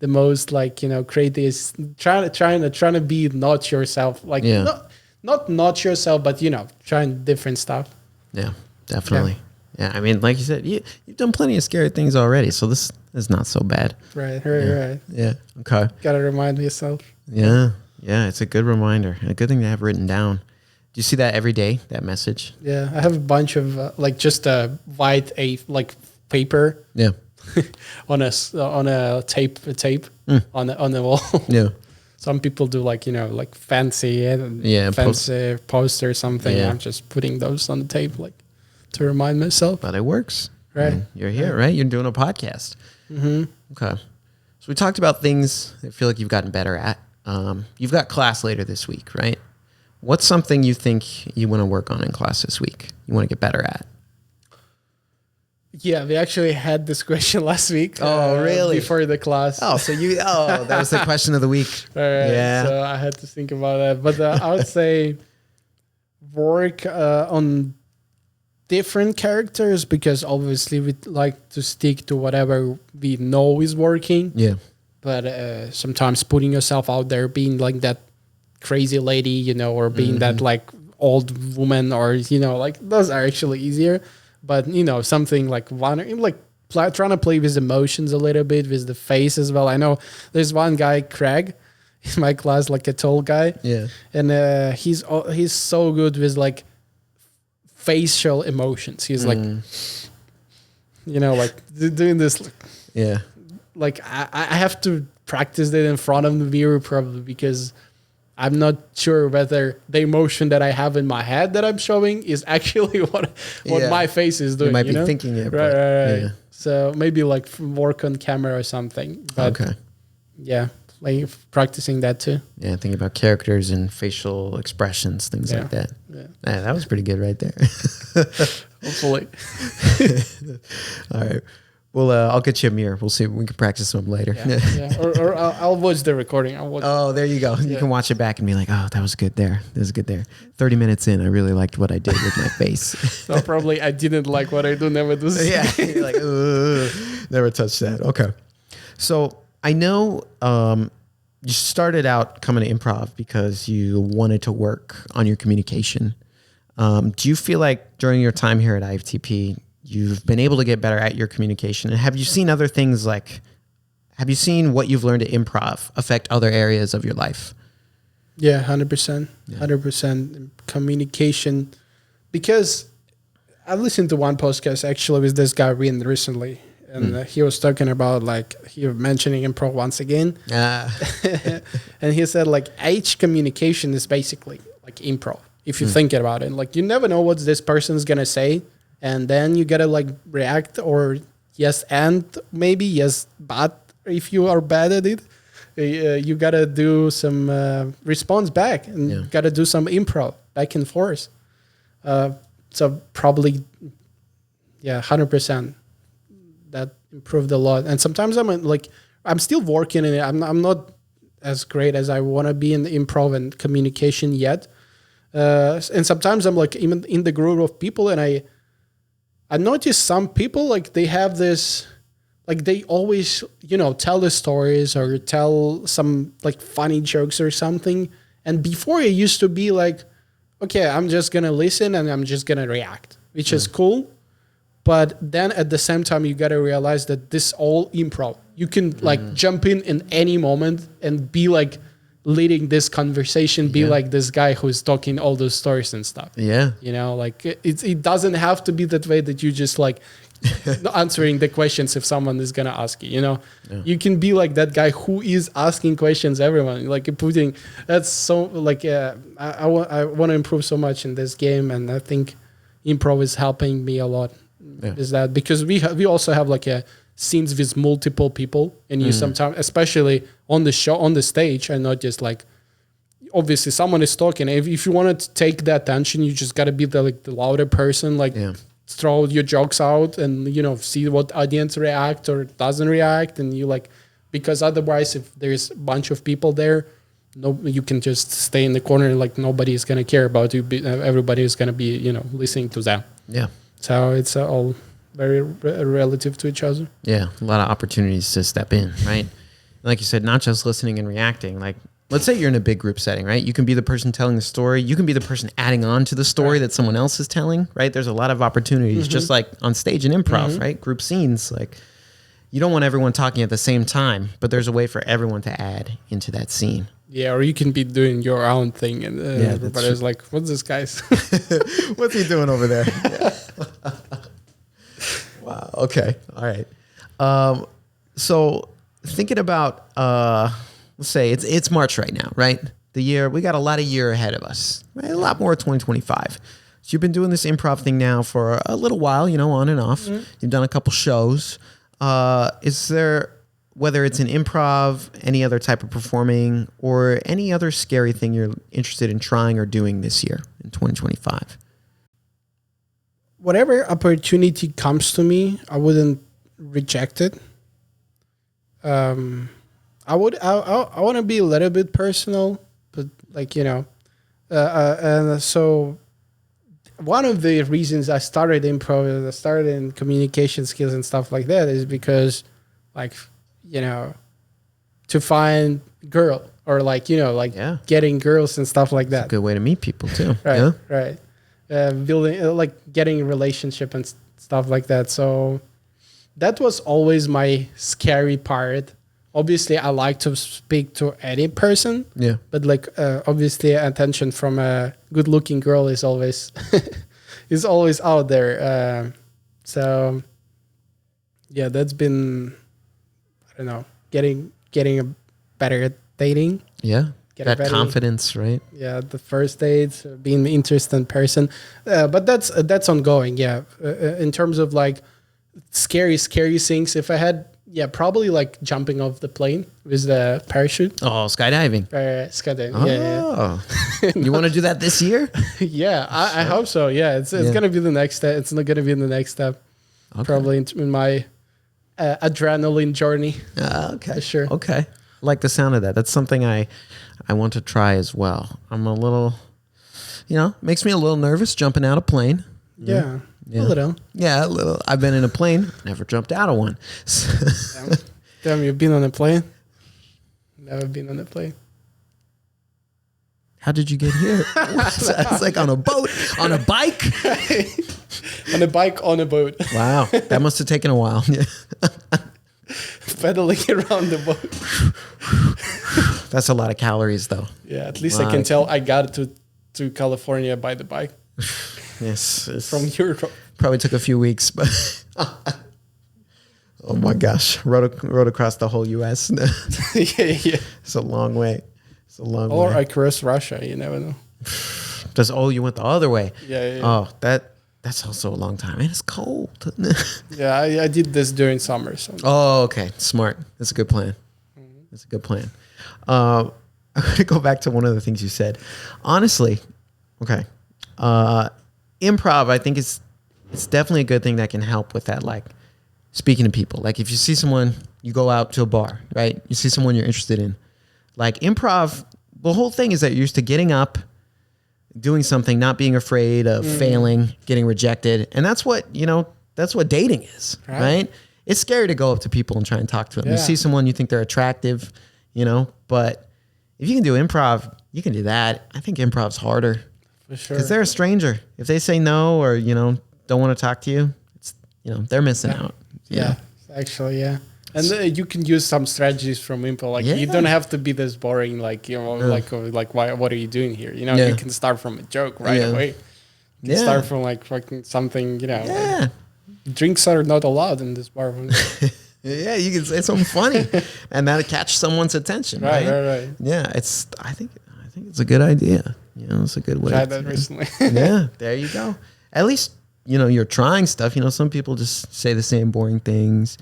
most like, you know, creative, trying to be not yourself, like not yourself, but you know, trying different stuff. Yeah, definitely. Yeah, I mean, like you said, you've done plenty of scary things already, so this is not so bad. Right. Yeah. Okay. Gotta remind yourself. Yeah, it's a good reminder, a good thing to have written down. Do you see that every day? That message? Yeah, I have a bunch of like just a white like paper. Yeah. on a tape on the wall. Yeah. some people do like, like fancy poster or something. Yeah. I'm just putting those on the tape, like to remind myself. But it works. Right. I mean, you're here, right? You're doing a podcast. Mm-hmm. Okay. So we talked about things I feel like you've gotten better at. You've got class later this week, right? What's something you think you want to work on in class this week? You want to get better at? Yeah, we actually had this question last week. Oh, really? Before the class. Oh, that was the question of the week. All right, Yeah. So I had to think about that. But I would say work on different characters, because obviously we like to stick to whatever we know is working. Yeah. But sometimes putting yourself out there, being like that crazy lady, or being that like old woman, or, like those are actually easier. But, something like trying to play with emotions a little bit, with the face as well. I know there's one guy, Craig, in my class, like a tall guy. Yeah. And he's so good with like facial emotions. He's like, like doing this. Yeah. Like I have to practice that in front of the mirror probably, because I'm not sure whether the emotion that I have in my head that I'm showing is actually what my face is doing. You might be thinking it. Right. Yeah. So maybe like work on camera or something. But okay. Yeah, like practicing that too. Yeah, thinking about characters and facial expressions, things like that. Yeah. That was pretty good right there. Hopefully. All right. Well, I'll get you a mirror. We'll see. We can practice some later. Yeah. Or I'll watch the recording. Oh, there you go. You can watch it back and be like, oh, that was good there. That was good there. 30 minutes in, I really liked what I did with my face. So probably I didn't like what I do, never do. Yeah. You're like, never touch that. Okay. So I know you started out coming to improv because you wanted to work on your communication. Do you feel like during your time here at IFTP, you've been able to get better at your communication? And have you seen other things have you seen what you've learned at improv affect other areas of your life? Yeah, 100%. 100% communication. Because I listened to one podcast actually with this guy recently. And he was talking about he was mentioning improv once again. And he said each communication is basically like improv. If you think about it, you never know what this person's going to say. And then you gotta react, or yes, and maybe yes, but if you are bad at it, you gotta do some response back, and gotta do some improv back and forth. So probably, 100%. That improved a lot. And sometimes I'm still working in it. I'm not as great as I want to be in the improv and communication yet. And sometimes I'm even in the group of people, and I noticed some people they have this, they always tell the stories or tell some funny jokes or something. And before it used to be okay, I'm just gonna listen and I'm just gonna react, which is cool. But then at the same time, you gotta realize that this all improv. You can jump in any moment and be leading this conversation, be like this guy who's talking all those stories and stuff. Yeah. It doesn't have to be that way that you just answering the questions if someone is going to ask you, You can be that guy who is asking questions, everyone, putting, that's so I want to improve so much in this game. And I think improv is helping me a lot. Is that because we also have a scenes with multiple people, and you sometimes, especially on the show, on the stage, and not just obviously someone is talking. If you want to take the attention, you just got to be the louder person, throw your jokes out and, see what audience react or doesn't react. And you because otherwise if there's a bunch of people there, you can just stay in the corner. Nobody is going to care about you. Everybody is going to be, listening to them. Yeah. So it's all very relative to each other. Yeah, a lot of opportunities to step in, right? Like you said, not just listening and reacting. Let's say you're in a big group setting, right? You can be the person telling the story. You can be the person adding on to the story that someone else is telling, right? There's a lot of opportunities, just like on stage and improv, right? Group scenes, you don't want everyone talking at the same time, but there's a way for everyone to add into that scene. Yeah, or you can be doing your own thing, and everybody's what's this guy's? What's he doing over there? Wow. Okay. All right. So thinking about, let's say it's March right now, right? We got a lot of year ahead of us, right? A lot more 2025. So you've been doing this improv thing now for a little while, on and off. You've done a couple shows. Is there, whether it's an improv, any other type of performing, or any other scary thing you're interested in trying or doing this year in 2025? Whatever opportunity comes to me, I wouldn't reject it. I want to be a little bit personal, but and so one of the reasons I started improv, I started in communication skills and stuff like that, is because to find girl or getting girls and stuff like that. It's a good way to meet people too. Right, right. Building, getting a relationship and stuff like that. So that was always my scary part. Obviously, I like to speak to any person. Yeah. But obviously, attention from a good-looking girl is always is always out there. So yeah, that's been, I don't know, getting a better at dating. Yeah. That confidence, right? Yeah, the first dates, being an interesting person. But that's ongoing, yeah. In terms of scary things, if I had, probably jumping off the plane with the parachute. Oh, skydiving. Skydiving, yeah. You want to do that this year? Yeah, I hope so, yeah. It's going to be the next step. It's not going to be the next step. Okay. Probably in my adrenaline journey. Okay. For sure. Okay. I like the sound of that. That's something I want to try as well. I'm a little, makes me a little nervous jumping out of plane. Yeah. A little. Yeah, a little. I've been in a plane, never jumped out of one. Damn, you've been on a plane? Never been on a plane. How did you get here? It's like on a boat, on a bike. On a bike, on a boat. Wow, that must have taken a while. Pedaling around the boat. That's a lot of calories, though. Yeah, at least I can tell I got to California by the bike. Yes. From Europe. Probably took a few weeks, but oh my gosh. Rode across the whole US. Yeah. It's a long way. Or I crossed Russia, you never know. You went the other way. Yeah. Oh, that's also a long time. And it's cold. Yeah, I did this during summer. So. Oh, okay. Smart. That's a good plan. That's a good plan. I'm going to go back to one of the things you said. Honestly, okay. Improv, I think it's definitely a good thing that can help with that, speaking to people. If you see someone, you go out to a bar, right? You see someone you're interested in. Improv, the whole thing is that you're used to getting up, doing something, not being afraid of failing, getting rejected. And that's what dating is, right? It's scary to go up to people and try and talk to them. Yeah. You see someone, you think they're attractive, but if you can do improv, you can do that. I think improv's harder. For sure. Because they're a stranger. If they say no or, don't want to talk to you, it's, they're missing out. Yeah, actually, yeah. And you can use some strategies from improv. You don't have to be this boring, why, what are you doing here? You can start from a joke right away. You can start from fucking something, drinks are not allowed in this bar. Yeah, you can say something funny and that'll catch someone's attention. Right. Yeah, I think it's a good idea. It's a good way. Tried that recently. Yeah, there you go. At least, you're trying stuff. Some people just say the same boring things.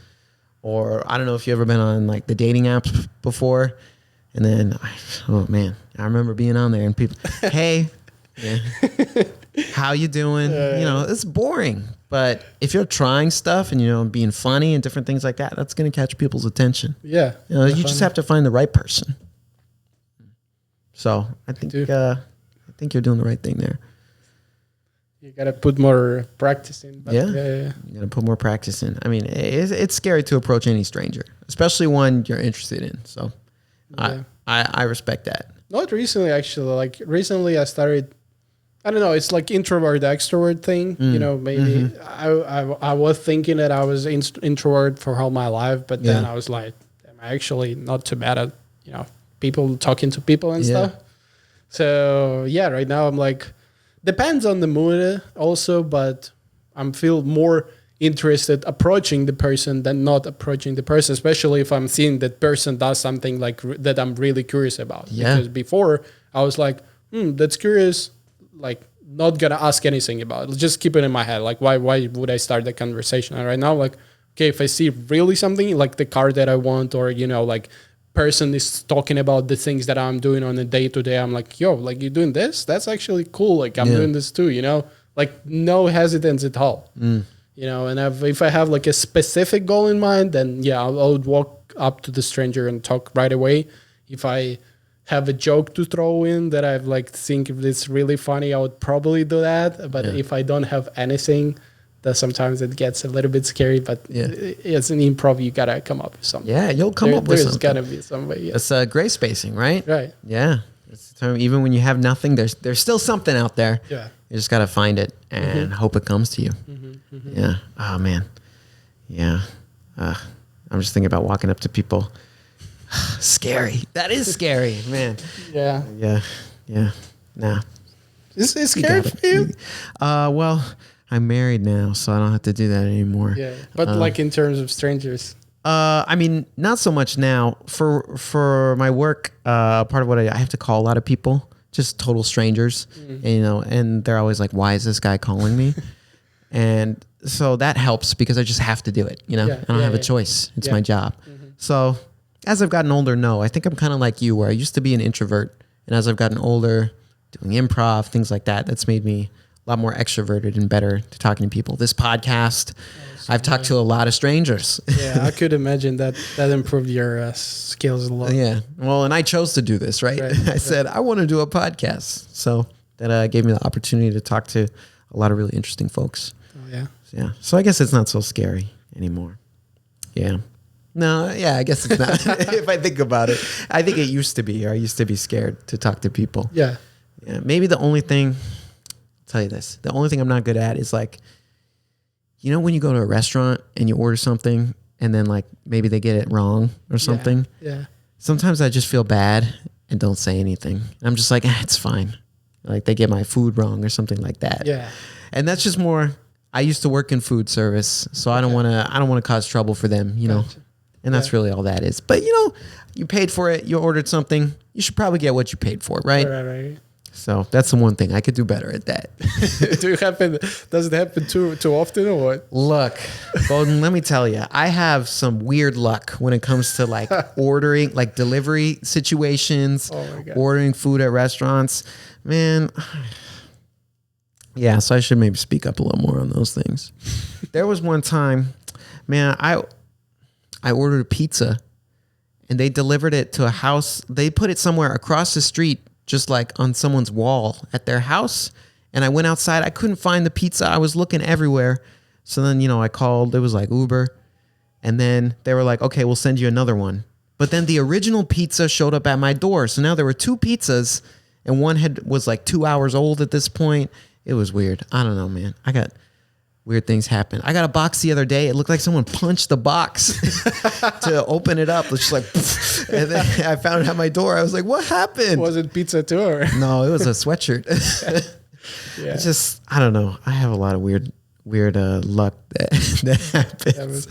Or I don't know if you've ever been on the dating apps before. And then, I remember being on there and people, hey, how you doing? It's boring. But if you're trying stuff and, being funny and different things like that, that's going to catch people's attention. Yeah. You just have to find the right person. So I think you're doing the right thing there. You got to put more practice in. Yeah. You got to put more practice in. I mean, it's scary to approach any stranger, especially one you're interested in. So I respect that. Not recently, actually. Recently I started, I don't know, it's introvert, extrovert thing. Maybe I was thinking that I was introvert for all my life, but then I was like, am I actually not too bad at, people talking to people and stuff? So, right now I'm depends on the mood also, but I'm feel more interested approaching the person than not approaching the person, especially if I'm seeing that person does something like that I'm really curious about. Yeah. Because before I was like, that's curious, like not gonna ask anything about it. Just keep it in my head. Like, why would I start the conversation? And right now, like, okay, if I see really something like the car that I want, or, you know, like person is talking about the things that I'm doing on a day to day, I'm like, yo, like you're doing this? That's actually cool. Like I'm doing this too, you know, like no hesitance at all, you know, and if I have like a specific goal in mind, then yeah, I would walk up to the stranger and talk right away. If I have a joke to throw in that I've like think if it's really funny, I would probably do that. But if I don't have anything, that sometimes it gets a little bit scary. But as an improv, you gotta come up with something. Yeah, you'll come up with something. There's gotta be some way. Yeah. It's gray spacing, right? Right. Yeah. It's the term, even when you have nothing, there's still something out there. Yeah. You just gotta find it and hope it comes to you. Yeah. Oh man. Yeah. I'm just thinking about walking up to people. Scary. That is scary, man. Yeah. Yeah. Yeah. Nah. Is it scary for you? Well, I'm married now, so I don't have to do that anymore. Yeah. But like in terms of strangers. I mean, not so much now. For my work, part of what I have to call a lot of people, just total strangers, and, you know, and they're always like, "Why is this guy calling me?" And so that helps because I just have to do it. You know, I don't have a choice. It's my job. So as I've gotten older, no, I think I'm kind of like you, where I used to be an introvert, and as I've gotten older, doing improv, things like that, that's made me a lot more extroverted and better to talking to people. This podcast, I've talked to a lot of strangers. Yeah, I could imagine that improved your skills a lot. Yeah. Well, and I chose to do this, right? I said, I want to do a podcast. So that gave me the opportunity to talk to a lot of really interesting folks. Oh, yeah. Yeah. So I guess it's not so scary anymore. Yeah. No, yeah, I guess it's not. If I think about it, I think it used to be, or I used to be scared to talk to people. Yeah. Yeah. Maybe the only thing, I'll tell you this, the only thing I'm not good at is like, you know, when you go to a restaurant and you order something and then like maybe they get it wrong or something. Yeah. Sometimes I just feel bad and don't say anything. I'm just like, it's fine. Like they get my food wrong or something like that. Yeah. And that's just more, I used to work in food service, so I don't want to cause trouble for them, you know. And that's really all that is. But you know, you paid for it, you ordered something, you should probably get what you paid for, right? Right. So that's the one thing I could do better at that. Does it happen too often or what? Look, Bohdan, let me tell you, I have some weird luck when it comes to like ordering, like delivery situations, ordering food at restaurants. Man, yeah, so I should maybe speak up a little more on those things. There was one time, man, I ordered a pizza and they delivered it to a house. They put it somewhere across the street, just like on someone's wall at their house. And I went outside. I couldn't find the pizza. I was looking everywhere. So then, you know, I called. It was like Uber. And then they were like, okay, we'll send you another one. But then the original pizza showed up at my door. So now there were two pizzas and one was like 2 hours old at this point. It was weird. I don't know, man. I got weird things happen. I got a box the other day. It looked like someone punched the box to open it up. It's just like, and then I found it at my door. I was like, what happened? Was it pizza too? Or? No, it was a sweatshirt. Yeah. It's just, I don't know. I have a lot of weird luck that happens.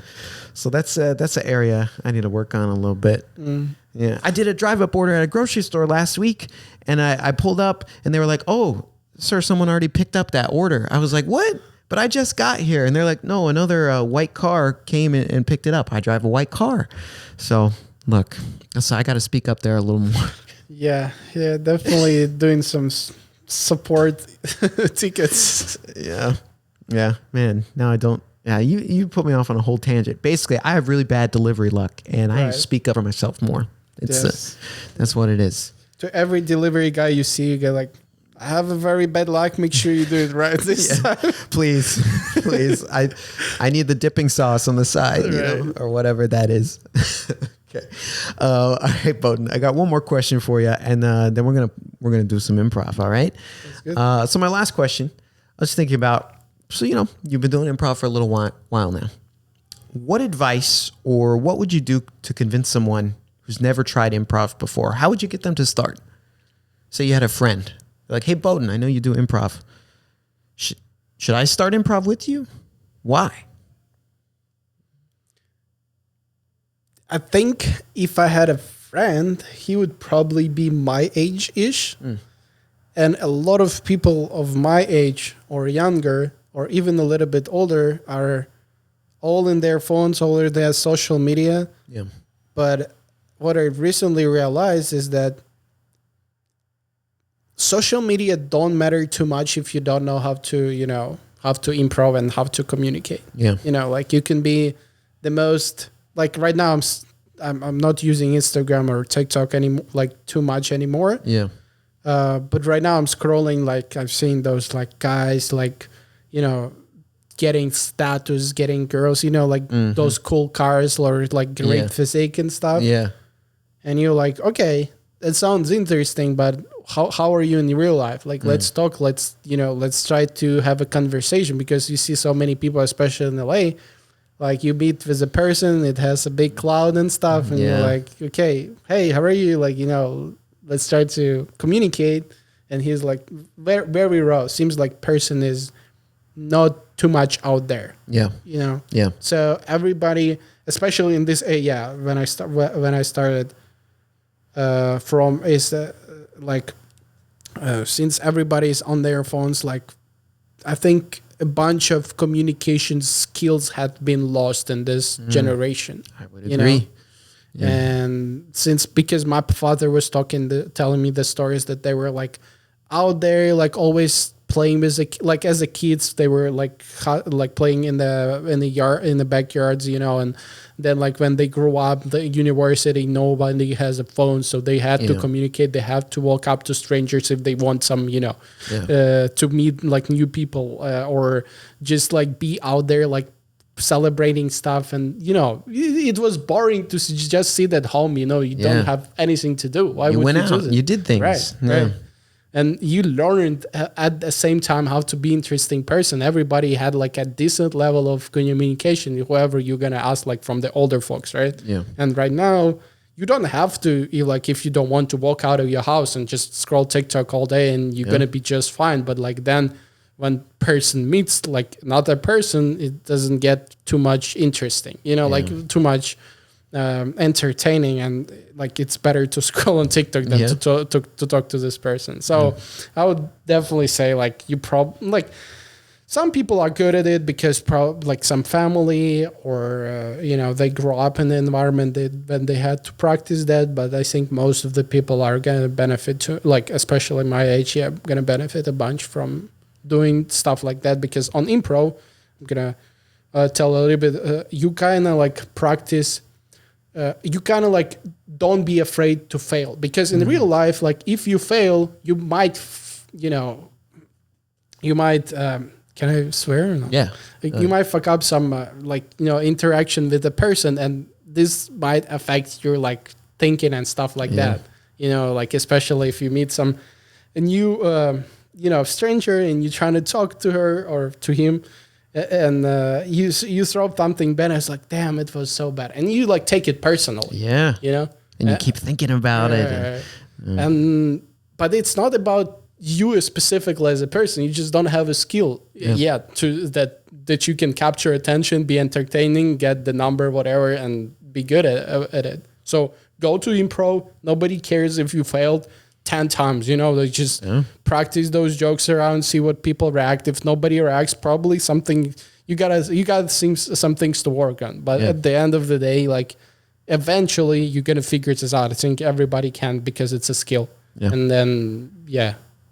So that's an area I need to work on a little bit. Yeah. I did a drive-up order at a grocery store last week, and I pulled up, and they were like, oh, sir, someone already picked up that order. I was like, what? But I just got here. And they're like, no, another white car came and picked it up. I drive a white car. So look, so I got to speak up there a little more. Yeah, definitely doing some support tickets. Yeah, man. Now I don't. Yeah, you put me off on a whole tangent. Basically, I have really bad delivery luck, and I speak up for myself more. That's what it is. To every delivery guy you see, you get like, I have a very bad luck. Make sure you do it right this time. Please. I need the dipping sauce on the side, you know, or whatever that is. Okay. All right, Bohdan. I got one more question for you, and then we're gonna do some improv. All right. That's good. So my last question, I was thinking about. So you know, you've been doing improv for a little while now. What advice or what would you do to convince someone who's never tried improv before? How would you get them to start? Say you had a friend. Like, hey, Bohdan, I know you do improv. Should I start improv with you? Why? I think if I had a friend, he would probably be my age-ish. And a lot of people of my age or younger or even a little bit older are all in their phones, all in their social media. Yeah. But what I recently realized is that social media don't matter too much if you don't know how to improv and how to communicate. Yeah. Like you can be the most, like right now I'm not using Instagram or TikTok too much anymore. Yeah. But right now I'm scrolling, like I've seen those like guys like, getting status, getting girls, those cool cars or like great physique and stuff. Yeah. And you're like, okay, that sounds interesting, but how are you in real life? Like, let's talk, let's try to have a conversation, because you see so many people, especially in LA, like you meet with a person, it has a big cloud and stuff. And you're like, okay, hey, how are you? Like, let's try to communicate. And he's like, very, very raw. Seems like person is not too much out there. Yeah. Yeah. So everybody, especially in this area, when I started from is since everybody's on their phones, like I think a bunch of communication skills had been lost in this generation. I would agree. Yeah. And because my father was telling me the stories that they were like out there, like always playing as a kids, they were like playing in the yard, in the backyards, and then like when they grew up, the university, nobody has a phone, so they had to communicate. They have to walk up to strangers if they want some, to meet like new people, or just like be out there like celebrating stuff. And it was boring to just sit at home. You don't have anything to do. Why you would went you out? do it? You did things, right? And you learned at the same time how to be interesting person. Everybody had like a decent level of communication, whoever you're going to ask, like from the older folks, right? Yeah. And right now, you don't have to, if you don't want to walk out of your house and just scroll TikTok all day, and you're going to be just fine. But like then when person meets like another person, it doesn't get too much interesting, like too much entertaining, and like it's better to scroll on TikTok than to talk to this person. So I would definitely say like some people are good at it because like some family or they grow up in the environment when they had to practice that. But I think most of the people are gonna benefit to, like especially my age, gonna benefit a bunch from doing stuff like that, because on improv, I'm gonna tell a little bit. You kind of like practice. You kind of like don't be afraid to fail, because in real life, like if you fail, you might, can I swear? No? Yeah. You might fuck up some interaction with the person, and this might affect your like thinking and stuff like that. Like especially if you meet some new stranger and you're trying to talk to her or to him. And you throw something bad, and it's like, damn, it was so bad, and you like take it personally. Yeah, and you keep thinking about it. But it's not about you specifically as a person. You just don't have a skill yet to that you can capture attention, be entertaining, get the number, whatever, and be good at it. So go to improv. Nobody cares if you failed 10 times, they just practice those jokes around, see what people react. If nobody reacts, probably something you gotta some things to work on. But at the end of the day, like eventually you're gonna figure this out. I think everybody can, because it's a skill. And then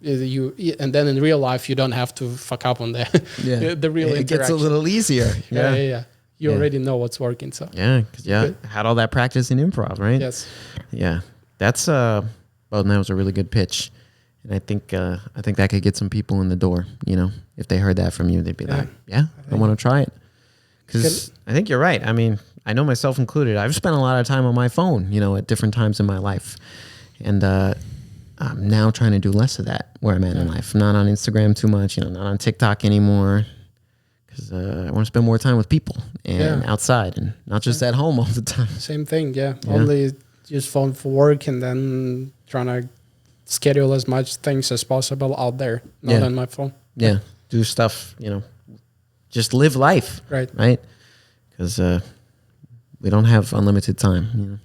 and then in real life you don't have to fuck up on the real interaction. It gets a little easier. You already know what's working. So because had all that practice in improv, right? Yes. Yeah, that's Bohdan, that was a really good pitch, and I think that could get some people in the door. If they heard that from you, they'd be like, "Yeah, I want to try it." Because I think you're right. I mean, I know myself included. I've spent a lot of time on my phone, at different times in my life, and I'm now trying to do less of that where I'm at in life. I'm not on Instagram too much, not on TikTok anymore, because I want to spend more time with people and outside, and not just at home all the time. Same thing, Only use phone for work, and then trying to schedule as much things as possible out there, not on my phone. Yeah. Do stuff, just live life. Right. Right. Because We don't have unlimited time. You know?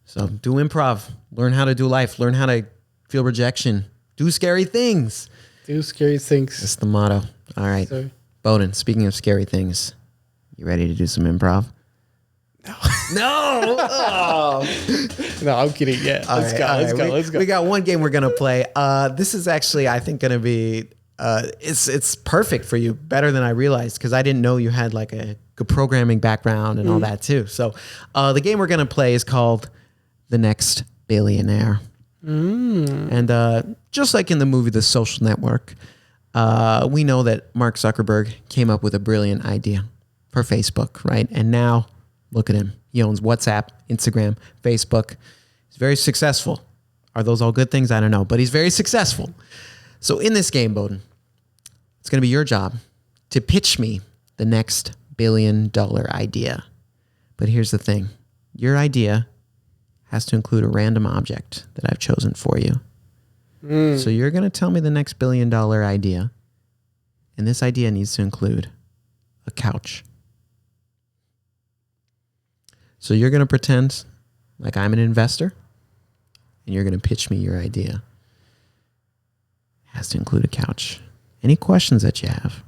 So do improv. Learn how to do life. Learn how to feel rejection. Do scary things. Do scary things. That's the motto. All right. So, Bohdan, speaking of scary things, you ready to do some improv? no. No. Oh. No, I'm kidding. Yeah. Let's go. We got one game we're going to play. This is actually, I think, going to be, it's perfect for you. Better than I realized because I didn't know you had like a good programming background and all that too. So the game we're going to play is called The Next Billionaire. And just like in the movie The Social Network, we know that Mark Zuckerberg came up with a brilliant idea for Facebook, right? And now look at him. He owns WhatsApp, Instagram, Facebook. He's very successful. Are those all good things? I don't know, but he's very successful. So in this game, Bohdan, it's going to be your job to pitch me the next $1 billion idea. But here's the thing. Your idea has to include a random object that I've chosen for you. So you're going to tell me the next $1 billion idea. And this idea needs to include a couch. So you're going to pretend like I'm an investor and you're going to pitch me your idea. It has to include a couch. Any questions that you have?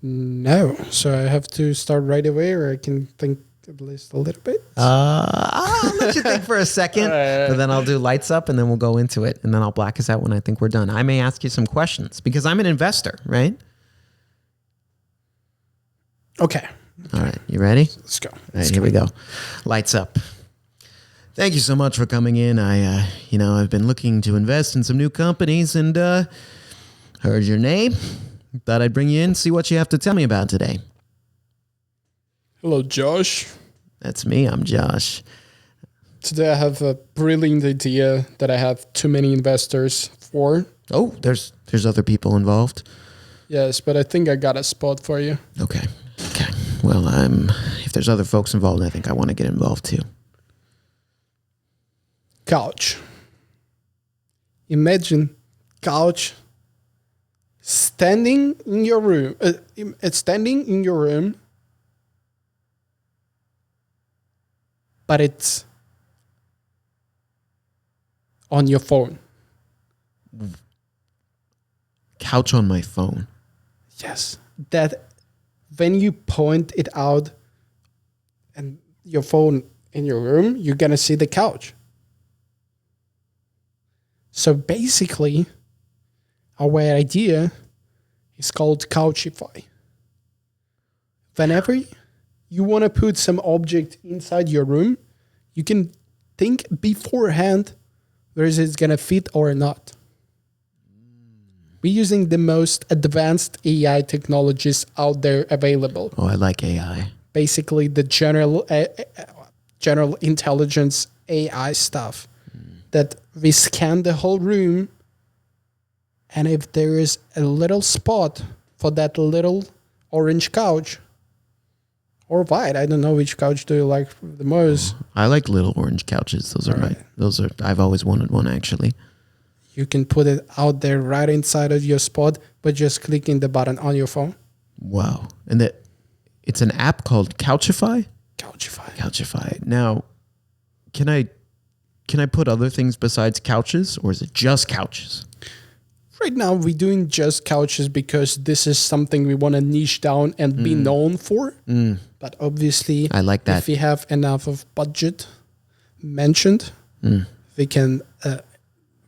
No. So I have to start right away, or I can think at least a little bit. I'll let you think for a second, but then I'll do lights up and then we'll go into it and then I'll black us out when I think we're done. I may ask you some questions because I'm an investor, right? Okay. All right. You ready? Let's go. All right, here we go. Lights up. Thank you so much for coming in. I've been looking to invest in some new companies and heard your name. Thought I'd bring you in, see what you have to tell me about today. Hello, Josh. That's me. I'm Josh. Today I have a brilliant idea that I have too many investors for. Oh, there's other people involved. Yes, but I think I got a spot for you. Okay. Well, if there's other folks involved, I think I want to get involved too. Couch. Imagine couch standing in your room. It's standing in your room, but it's on your phone. Couch on my phone. Yes. That when you point it out and your phone in your room, you're going to see the couch. So basically, our idea is called Couchify. Whenever you want to put some object inside your room, you can think beforehand whether it's going to fit or not. We're using the most advanced AI technologies out there available. Oh, I like AI. Basically, the general intelligence AI stuff that we scan the whole room, and if there is a little spot for that little orange couch or white, I don't know which couch do you like the most. I like little orange couches. Those are right. Those are. I've always wanted one actually. You can put it out there right inside of your spot, but just clicking the button on your phone. Wow. And it's an app called Couchify? Couchify. Now, can I put other things besides couches, or is it just couches? Right now, we're doing just couches because this is something we want to niche down and be known for. But obviously, I like that. If we have enough of budget mentioned, we can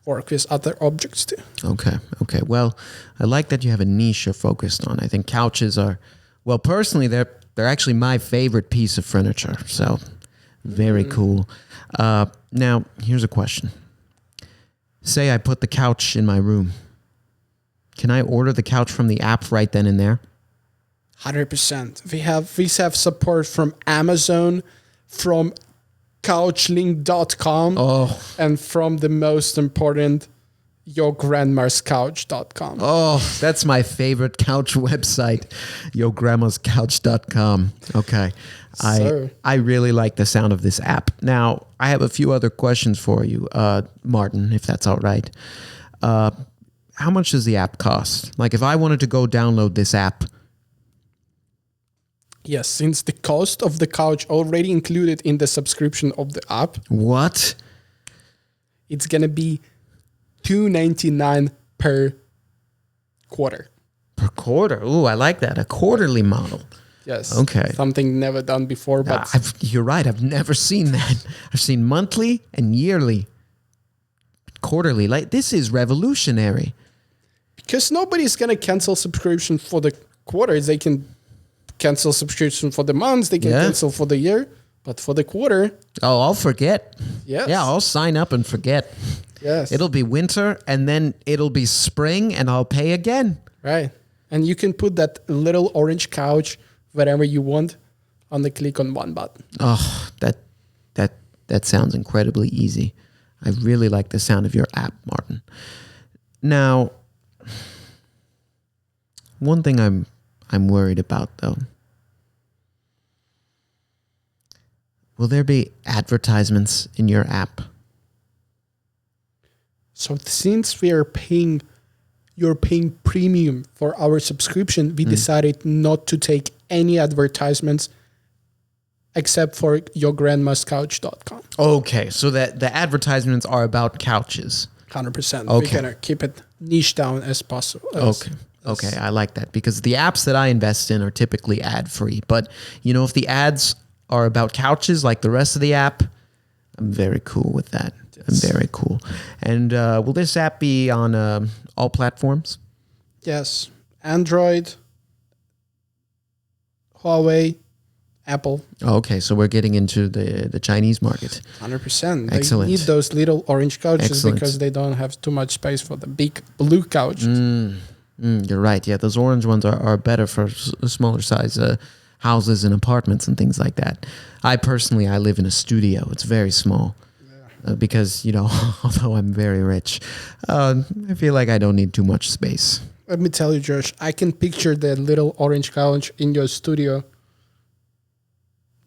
work with other objects too. Okay. Well, I like that you have a niche you're focused on. I think couches are, well, personally, they're actually my favorite piece of furniture. So very cool. Now, here's a question. Say I put the couch in my room. Can I order the couch from the app right then and there? 100%. We have support from Amazon, from couchlink.com, and from the most important, yourgrandmascouch.com. Oh, that's my favorite couch website, yourgrandmascouch.com. Okay. I really like the sound of this app. Now, I have a few other questions for you, Martin, if that's all right. How much does the app cost? Like if I wanted to go download this app. Yes, since the cost of the couch already included in the subscription of the app, What? it's going to be $2.99 per quarter. Per quarter? Ooh, I like that. A quarterly model. Yes. Okay. Something never done before, but You're right. I've never seen that. I've seen monthly and yearly. Quarterly. Like, this is revolutionary. because nobody's going to cancel subscription for the quarters. They can cancel subscription for the months. They can cancel for the year, but for the quarter. Oh, I'll forget. Yes. Yeah, I'll sign up and forget. Yes. It'll be winter and then it'll be spring and I'll pay again. Right. And you can put that little orange couch wherever you want on the click on one button. Oh, that sounds incredibly easy. I really like the sound of your app, Martin. Now, one thing I'm worried about though. Will there be advertisements in your app? So since you're paying premium for our subscription, we decided not to take any advertisements except for yourgrandmascouch.com. Okay, so that the advertisements are about couches. 100%. Okay. We're going to keep it niche down as possible. Okay, I like that because the apps that I invest in are typically ad-free. But, if the ads are about couches like the rest of the app, I'm very cool with that. Yes. I'm very cool. And will this app be on all platforms? Yes. Android, Huawei, Apple. Okay, so we're getting into the Chinese market. 100%. Excellent. They need those little orange couches Excellent. because they don't have too much space for the big blue couches. You're right. Yeah, those orange ones are better for smaller size houses and apartments and things like that. I live in a studio. It's very small because, although I'm very rich, I feel like I don't need too much space. Let me tell you, Josh, I can picture the little orange couch in your studio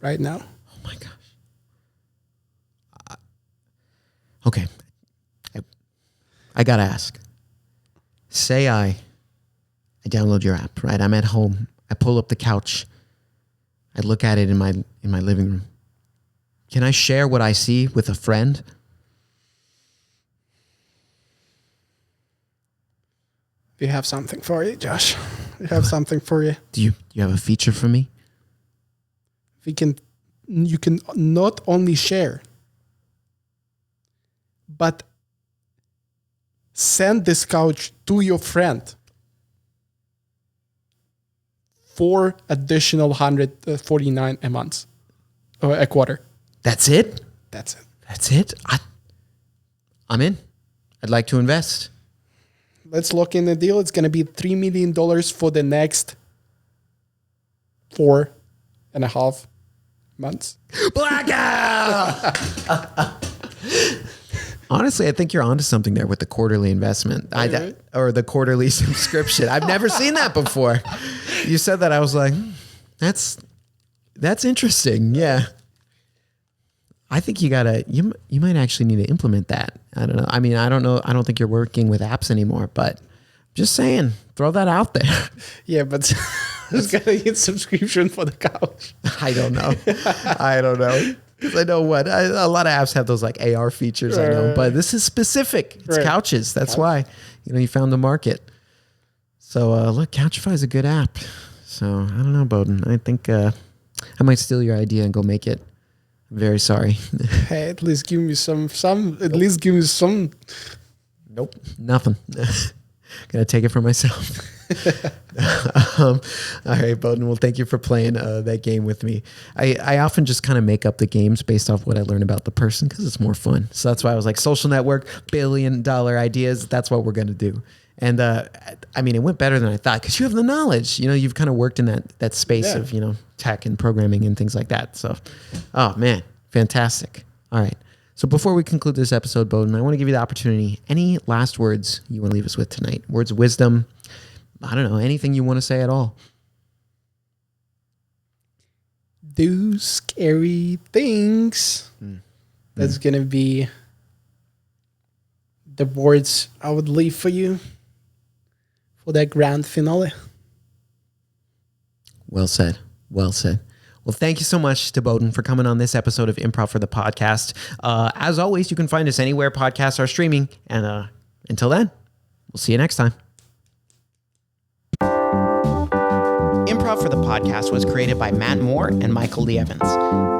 right now. Oh my gosh. Okay. I got to ask. Say I download your app, right? I'm at home. I pull up the couch. I look at it in my living room. Can I share what I see with a friend? We have something for you, Josh. We have something for you. Do you have a feature for me? You can not only share, but send this couch to your friend for additional $149 a month or a quarter. That's it? That's it. That's it? I'm in. I'd like to invest. Let's lock in the deal. It's going to be $3 million for the next 4.5 months. Blackout! Honestly, I think you're onto something there with the quarterly investment or the quarterly subscription. I've never seen that before. You said that, I was like, that's interesting. Yeah. I think you might actually need to implement that. I don't know. I mean, I don't know. I don't think you're working with apps anymore, but just saying, throw that out there. Yeah, but who's going to get subscription for the couch? I don't know. Because I know a lot of apps have those like AR features, I know, but this is specific. It's couches. That's why, you found the market. So look, Couchify is a good app. So I don't know, Bohdan. I think I might steal your idea and go make it. I'm very sorry. Hey, at least give me some. At least give me some. Nope, nothing. Gonna take it for myself. All right, Bohdan. Well, thank you for playing that game with me. I often just kind of make up the games based off what I learn about the person because it's more fun. So that's why I was like, social network, $1 billion ideas. That's what we're gonna do. And I mean, it went better than I thought because you have the knowledge. You've kind of worked in that space of tech and programming and things like that. So, oh man, fantastic. All right. So before we conclude this episode, Bohdan, I want to give you the opportunity. Any last words you want to leave us with tonight? Words of wisdom? I don't know. Anything you want to say at all? Do scary things. That's going to be the words I would leave for you for that grand finale. Well said. Well said. Well, thank you so much to Bohdan for coming on this episode of Improv for the Podcast. As always, you can find us anywhere podcasts are streaming. And until then, we'll see you next time. Improv for the Podcast was created by Matt Moore and Michael Lee Evans.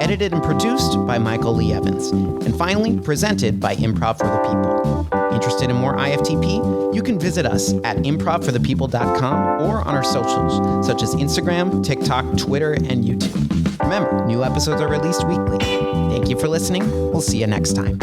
Edited and produced by Michael Lee Evans. And finally, presented by Improv for the People. Interested in more IFTP? You can visit us at improvforthepeople.com or on our socials, such as Instagram, TikTok, Twitter, and YouTube. Remember, new episodes are released weekly. Thank you for listening. We'll see you next time.